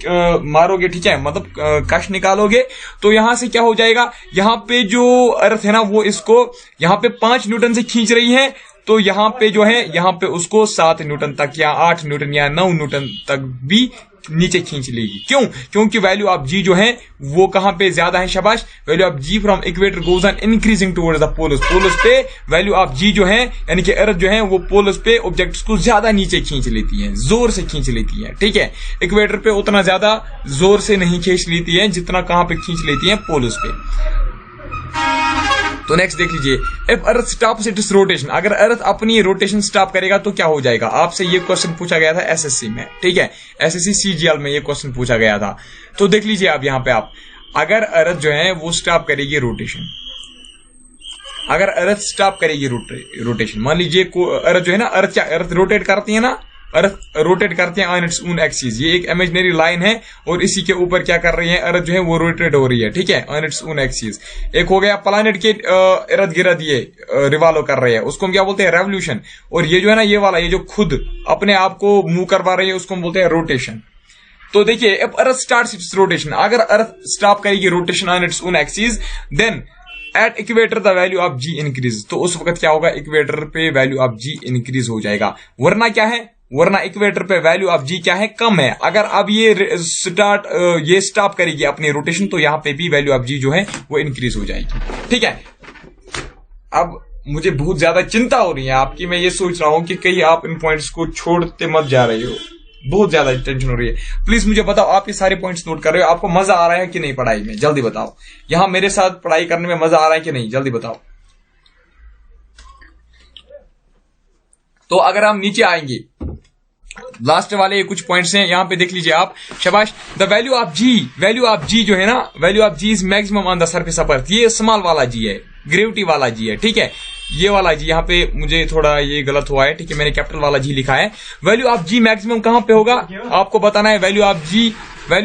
मारोगे, ठीक है, मतलब कश निकालोगे, तो यहां से क्या हो जाएगा, यहाँ पे जो अर्थ है ना वो इसको यहाँ पे 5 न्यूटन से खींच रही है, तो यहाँ पे जो है यहाँ पे उसको 7 न्यूटन तक या 8 न्यूटन या 9 न्यूटन तक भी नीचे खींच लेगी। क्यों? क्योंकि वैल्यू ऑफ जी जो है वो कहां पे ज्यादा है, शाबाश, value of G from equator goes on increasing towards the poles. Poles पे वैल्यू ऑफ जी जो है यानी कि अर्थ जो है वो पोल्स पे ऑब्जेक्ट्स को ज्यादा नीचे खींच लेती है, जोर से खींच लेती है, ठीक है, इक्वेटर पे उतना ज्यादा जोर से नहीं खींच लेती है जितना कहां पे खींच लेती है, पोल्स पे। तो नेक्स्ट देख लीजिए, if earth stops it's rotation, अगर अर्थ अपनी रोटेशन स्टॉप करेगा तो क्या हो जाएगा। आपसे ये क्वेश्चन पूछा गया था एसएससी में, ठीक है, एसएससी सीजीएल में ये क्वेश्चन पूछा गया था। तो देख लीजिए आप यहाँ पे, आप अगर अर्थ जो है वो स्टॉप करेगी रोटेशन, अगर अर्थ स्टॉप करेगी रोटेशन, मान लीजिए अर्थ जो है ना, अर्थ रोटेट करती है ना, अर्थ रोटेट करते हैं ऑन इट्स ओन एक्सिस, ये एक इमेजिनरी लाइन है और इसी के ऊपर क्या कर रही है, अर्थ जो है वो रोटेट हो रही है, ठीक है, ऑन इट्स ओन एक्सिस। एक हो गया प्लैनेट के इर्द गिर्द ये रिवॉल्व कर रहे हैं, उसको हम क्या बोलते हैं, रेवोल्यूशन। और ये जो है ना, ये वाला, ये जो खुद अपने आप को मूव करवा रही है उसको हम बोलते हैं रोटेशन। तो देखिए, अब अर्थ स्टार्ट्स इट्स रोटेशन, अगर अर्थ स्टॉप करेगी rotation on its own axis, then at equator the value of G increase, तो उस वक्त क्या होगा, इक्वेटर पे वैल्यू ऑफ जी इंक्रीज हो जाएगा। वरना क्या है, वरना इक्वेटर पे वैल्यू ऑफ जी क्या है, कम है। अगर अब ये स्टॉप करेगी अपनी रोटेशन तो यहां पे भी वैल्यू ऑफ जी जो है वो इंक्रीज हो जाएगी, ठीक है। अब मुझे बहुत ज्यादा चिंता हो रही है आपकी, मैं ये सोच रहा हूं कि कहीं आप इन पॉइंट्स को छोड़ते मत जा रहे हो, बहुत ज्यादा टेंशन हो रही है। प्लीज मुझे बताओ, आप ये सारे पॉइंट्स नोट कर रहे हो, आपको मजा आ रहा है कि नहीं पढ़ाई में, जल्दी बताओ। यहां मेरे साथ पढ़ाई करने में मजा आ रहा है कि नहीं, जल्दी बताओ। तो अगर हम नीचे आएंगे, लास्ट वाले कुछ पॉइंट्स हैं, यहां पे देख लीजिए आप, शाबाश। द वैल्यू ऑफ जी जो है ना, value of G is maximum on the surface of earth, ये स्मॉल वाला जी है, ग्रेविटी वाला जी है, ठीक है, ये वाला जी, यहाँ पे मुझे थोड़ा ये गलत हुआ है, ठीक है, मैंने कैपिटल वाला जी लिखा है। वैल्यू ऑफ जी मैक्सिमम कहां पे होगा, आपको बताना है। वैल्यू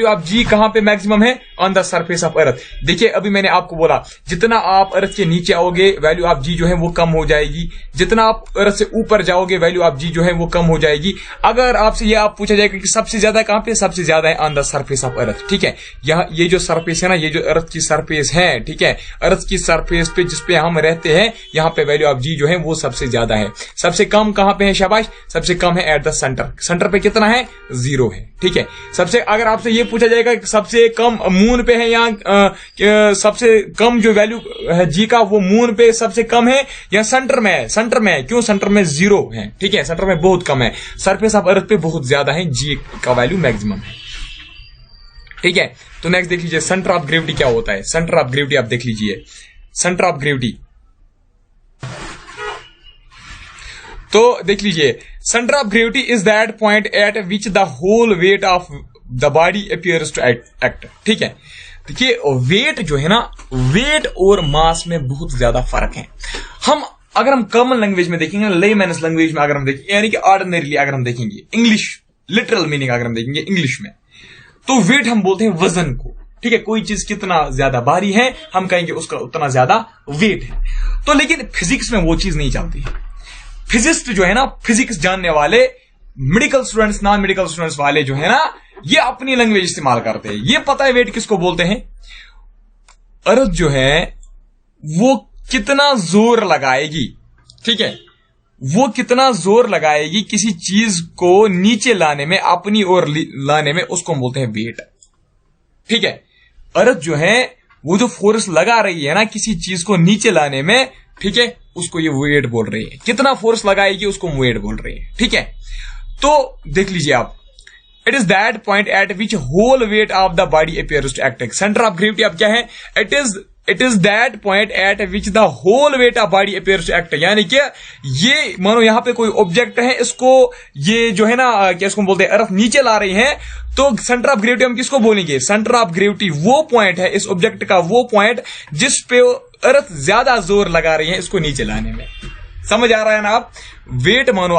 ऑफ जी कहां पे मैक्सिमम है, ऑन द सरफेस ऑफ अर्थ। देखिए, अभी मैंने आपको बोला जितना आप अर्थ के नीचे आओगे वैल्यू ऑफ जी जो है वो कम हो जाएगी, जितना आप अर्थ से ऊपर जाओगे वैल्यू ऑफ जी जो है वो कम हो जाएगी। अगर आपसे ये आप पूछा जाएगा कि सबसे ज्यादा कहां पे, सबसे ज्यादा है on the surface of earth, ठीक है। ये जो सरफेस है ना, ये जो अर्थ की सरफेस है, ठीक है, अर्थ की सरफेस पे जिसपे हम रहते हैं, यहाँ पे वैल्यू ऑफ जी जो है वो सबसे ज्यादा है। सबसे कम कहां पे है, शाबाश, सबसे कम है एट द सेंटर। सेंटर पे कितना है, 0 है, ठीक है। सबसे, अगर आपसे ये पूछा जाएगा कि सबसे कम मून पे है या सबसे कम जो वैल्यू है जी का वो मून पे सबसे कम है या सेंटर में है, सेंटर में है, क्यों, सेंटर में 0 है, ठीक है, सेंटर में बहुत कम है, सरफेस ऑफ अर्थ पे बहुत ज्यादा है, जी का वैल्यू मैक्सिमम है, ठीक है। तो नेक्स्ट देख लीजिए, सेंटर ऑफ ग्रेविटी क्या होता है। सेंटर ऑफ ग्रेविटी आप देख लीजिए, सेंटर ऑफ ग्रेविटी, तो देख लीजिए, centre of gravity is that point at which the whole weight of the body appears to act, ठीक है। देखिए, वेट जो है ना, वेट और मास में बहुत ज्यादा फर्क है। अगर हम कॉमन लैंग्वेज में देखेंगे, लेमैन्स लैंग्वेज में अगर हम देखेंगे, यानी कि ऑर्डिनरीली अगर हम देखेंगे, इंग्लिश लिटरल मीनिंग अगर हम देखेंगे इंग्लिश में, तो वेट हम बोलते हैं वजन को, ठीक है। कोई चीज कितना ज्यादा भारी है हम कहेंगे उसका उतना ज्यादा वेट है। तो लेकिन फिजिक्स में वो चीज नहीं चलती है। फिजिस्ट जो है ना, फिजिक्स जानने वाले, medical students, non medical students वाले जो है ना, ये अपनी लैंग्वेज इस्तेमाल करते हैं। ये पता है वेट किसको बोलते हैं, अर्थ जो है वो कितना जोर लगाएगी, ठीक है, वो कितना जोर लगाएगी किसी चीज को नीचे लाने में, अपनी ओर लाने में, उसको हम बोलते हैं वेट, ठीक है। अर्थ जो है वो जो फोर्स लगा रही है ना किसी चीज को नीचे लाने में, ठीक है, उसको ये वेट बोल रही है। कितना फोर्स लगाएगी उसको वेट बोल रही है, ठीक है। तो देख लीजिए आप, it is that point at which whole weight of the body appears to act. Centre of gravity अब क्या है, it is it is that point at which the whole weight of body appears to act, यानी कि ये मानो यहां पे कोई ऑब्जेक्ट है, इसको ये जो है ना क्या इसको बोलते हैं अर्थ नीचे ला रही है, तो सेंटर ऑफ ग्रेविटी हम किसको बोलेंगे? सेंटर ऑफ ग्रेविटी वो पॉइंट है इस ऑब्जेक्ट का, वो पॉइंट जिस पे अर्थ ज्यादा जोर लगा रही है इसको नीचे लाने में। समझ आ रहा है ना आप? वेट मानो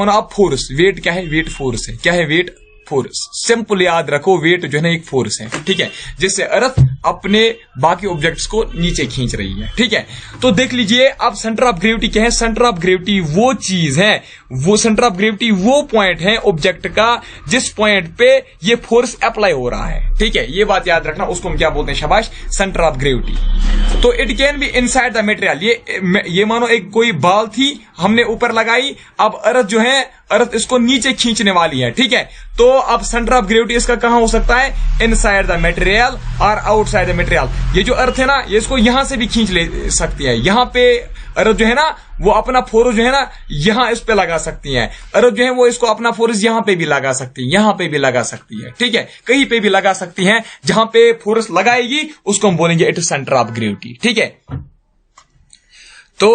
आप फोर्स, वेट क्या है? वेट फोर्स है। क्या है वेट? फोर्स। सिंपल याद रखो, वेट जो है ना एक फोर्स है, ठीक है, जिससे अर्थ अपने बाकी ऑब्जेक्ट्स को नीचे खींच रही है, ठीक है। तो देख लीजिए अब सेंटर ऑफ ग्रेविटी क्या है? सेंटर ऑफ ग्रेविटी वो चीज है, वो सेंटर ऑफ ग्रेविटी वो पॉइंट है ऑब्जेक्ट का जिस पॉइंट पे ये फोर्स अप्लाई हो रहा है, ठीक है। ये बात याद रखना, उसको हम क्या बोलते हैं? शाबाश, सेंटर ऑफ ग्रेविटी। तो it can be inside the material, ये मानो एक कोई बॉल थी, हमने ऊपर लगाई, अब अर्थ जो है अर्थ इसको नीचे खींचने वाली है, ठीक है। तो अब सेंटर ऑफ ग्रेविटी इसका कहां हो सकता है? इनसाइड द मटेरियल और आउटसाइड द मटेरियल। ये जो अर्थ है ना, ये इसको यहां से भी खींच ले सकती है, यहां पे अर्थ जो है ना वो अपना फोर्स जो है ना यहां इस पे लगा सकती है, अर्थ जो है वो इसको अपना फोर्स यहां पे भी लगा सकती है, यहां पे भी लगा सकती है, ठीक है, कहीं पे भी लगा सकती है। जहां पे फोर्स लगाएगी उसको हम बोलेंगे it is centre of gravity, ठीक है। तो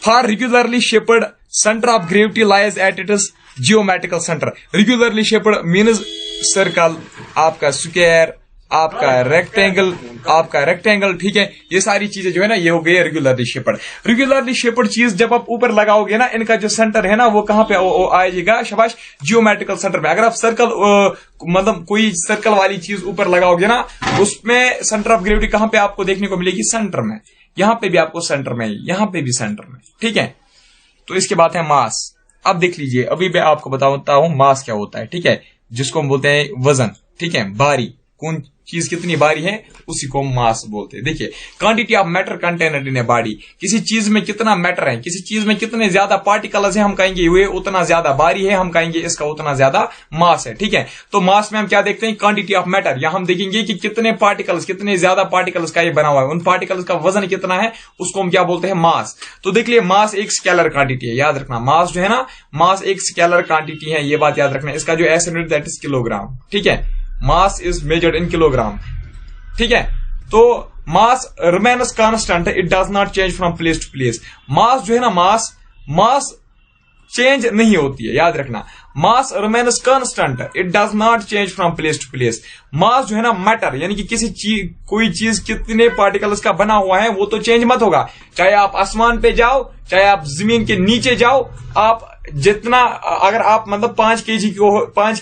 for regularly shaped center of gravity lies at its geometrical center. Regularly shaped means circle, आपका स्क्वायर, आपका रेक्टेंगल, ठीक है। ये सारी चीजें जो है ना ये हो गई रेगुलरली शेप्ड। रेगुलरली शेप्ड चीज जब आप ऊपर लगाओगे ना, इनका जो सेंटर है ना वो कहां पे आएगा? शाबाश, जियोमेट्रिकल सेंटर में। अगर आप सर्कल मतलब कोई सर्कल वाली चीज ऊपर लगाओगे ना, उसमें सेंटर ऑफ ग्रेविटी कहां पे आपको देखने को मिलेगी? सेंटर में। यहां पे भी आपको सेंटर में, यहां पे भी सेंटर में, ठीक है। तो इसके बाद है मास। अब देख लीजिए, अभी मैं आपको बताता हूं मास क्या होता है, ठीक है, जिसको हम बोलते हैं वजन, ठीक है, भारी, कौन चीज कितनी भारी है उसी को मास बोलते हैं। देखिए, quantity of matter contained in a body, किसी चीज में कितना मैटर है, किसी चीज में कितने ज्यादा पार्टिकल्स हैं, हम कहेंगे ये उतना ज्यादा भारी है, हम कहेंगे इसका उतना ज्यादा मास है, ठीक है। तो मास में हम क्या देखते हैं? Quantity of matter. यहां हम देखेंगे कि कितने पार्टिकल्स, कितने ज्यादा पार्टिकल्स का ये बना हुआ है, उन पार्टिकल्स का वजन कितना है, उसको हम क्या बोलते हैं? मास। तो देख लिये, मास एक स्केलर क्वांटिटी है, याद रखना। मास जो है ना, मास एक स्केलर क्वांटिटी है, ये बात याद रखना। इसका जो S unit that is kilogram, ठीक है। Mass is measured in kilogram, ठीक है। तो mass remains constant, it does not change from place to place. Mass जो है ना, मास चेंज नहीं होती है, याद रखना। Mass remains constant, it does not change from place to place. Mass जो है ना मैटर, यानी कि किसी चीज, कोई चीज कितने पार्टिकल्स का बना हुआ है वो तो चेंज मत होगा, चाहे आप आसमान पे जाओ, चाहे आप जमीन के नीचे जाओ, आप जितना, अगर आप मतलब 5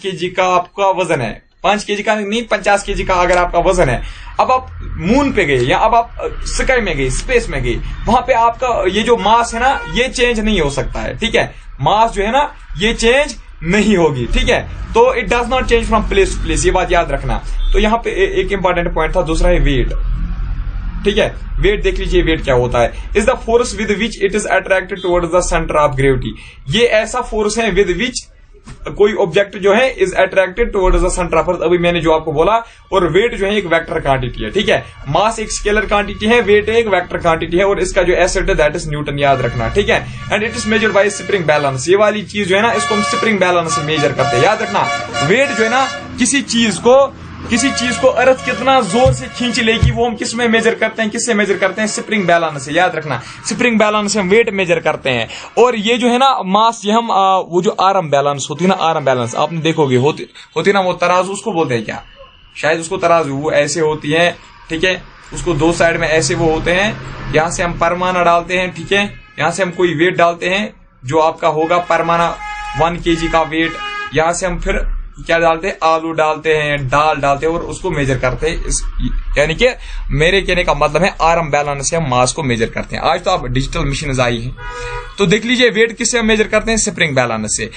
केजी का आपका वजन है, 5 केजी का नहीं 50 केजी का अगर आपका वजन है, अब आप मून पे गए या अब आप स्काई में गए, स्पेस में गए, वहां पे आपका ये जो मास है ना ये चेंज नहीं हो सकता है, ठीक है। मास जो है ना ये चेंज नहीं होगी, ठीक है। तो it does not change from place to place, ये बात याद रखना। तो यहां पे एक इंपॉर्टेंट पॉइंट था, दूसरा है वेट, ठीक है। वेट देख लीजिए, वेट क्या होता है? Is the force with which it is attracted towards the centre of gravity. ये ऐसा फोर्स है विद विच कोई ऑब्जेक्ट जो है is attracted towards the centre of अर्थ। अभी मैंने जो आपको बोला। और वेट जो है एक वेक्टर क्वांटिटी है, ठीक है। मास एक स्केलर क्वांटिटी है, वेट एक वेक्टर क्वांटिटी है, और इसका जो एस यूनिट है दैट इज न्यूटन, याद रखना, ठीक है। And it is measured by spring balance. ये वाली चीज जो है ना इसको हम स्प्रिंग बैलेंस से मेजर करते हैं, याद रखना। वेट जो है ना किसी चीज को अर्थ कितना जोर से खींच लेगी वो हम किस में मेजर करते हैं? किससे मेजर करते हैं? स्प्रिंग बैलेंस से, याद रखना। स्प्रिंग बैलेंस से हम वेट मेजर करते हैं। और ये जो है ना मास, ये हम वो जो आर्म बैलेंस होती है ना, आर्म बैलेंस आपने देखोगे होती ना, वो तराजू उसको बोलते हैं क्या? शायद उसको तराजू, वो ऐसे होती है, ठीक है। उसको दो साइड में ऐसे वो होते हैं, यहां से हम परमाणु डालते हैं, ठीक है। यहां से हम कोई वेट डालते हैं जो आपका होगा परमाणु 1 kg का वेट। यहां से हम फिर क्या डालते हैं? आलू डालते हैं, दाल डालते हैं और उसको मेजर करते हैं। यानी कि मेरे कहने का मतलब है आर्म बैलेंस से हम मास को मेजर करते हैं। आज तो आप डिजिटल मशीन आई है, तो देख लीजिए वेट किससे हम मेजर करते हैं? स्प्रिंग बैलेंस से।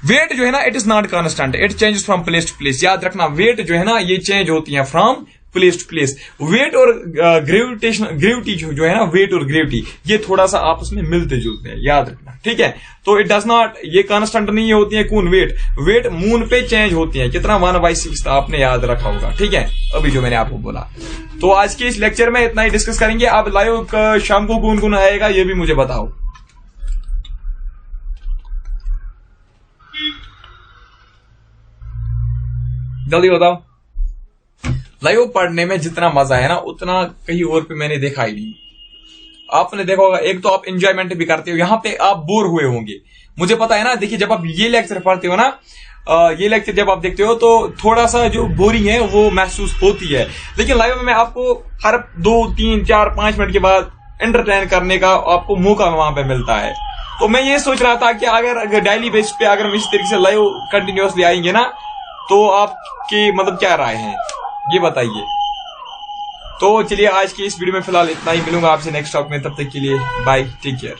वेट जो है ना it is not constant, it changes from place to place. याद रखना, वेट जो है ना ये चेंज होती है from place to place. Weight और ग्रेविटी जो है ना, वेट और ग्रेविटी ये थोड़ा सा आपस में मिलते जुलते हैं, याद रखना, ठीक है। तो इट डज नॉट, ये कांस्टेंट नहीं होती है। कौन? वेट मून पे चेंज होती है, कितना? 1/6 आपने याद रखा होगा, ठीक है। अभी जो मैंने आपको बोला। तो आज के इस लेक्चर में इतना ही डिस्कस करेंगे। अब लाइव शाम को कौन कौन आएगा ये भी मुझे बताओ, जल्दी बताओ। लाइव पढ़ने में जितना मजा है ना उतना कहीं और पे मैंने देखा ही नहीं। आपने देखा होगा, एक तो आप एंजॉयमेंट भी करते हो, यहाँ पे आप बोर हुए होंगे, मुझे पता है ना। देखिए जब आप ये लेक्चर पढ़ते हो ना, ये लेक्चर जब आप देखते हो तो थोड़ा सा जो बोरिंग है वो महसूस होती है, लेकिन लाइव में आपको हर 2, 3, 4, 5 मिनट के बाद एंटरटेन करने का आपको मौका वहां पे मिलता है। तो मैं ये सोच रहा था कि अगर डेली बेस पे अगर हम इस तरीके से लाइव कंटिन्यूअसली आएंगे ना, तो आपकी मतलब क्या राय है ये बताइए। तो चलिए आज की इस वीडियो में फिलहाल इतना ही, मिलूंगा आपसे नेक्स्ट टॉक में, तब तक के लिए बाय, टेक केयर।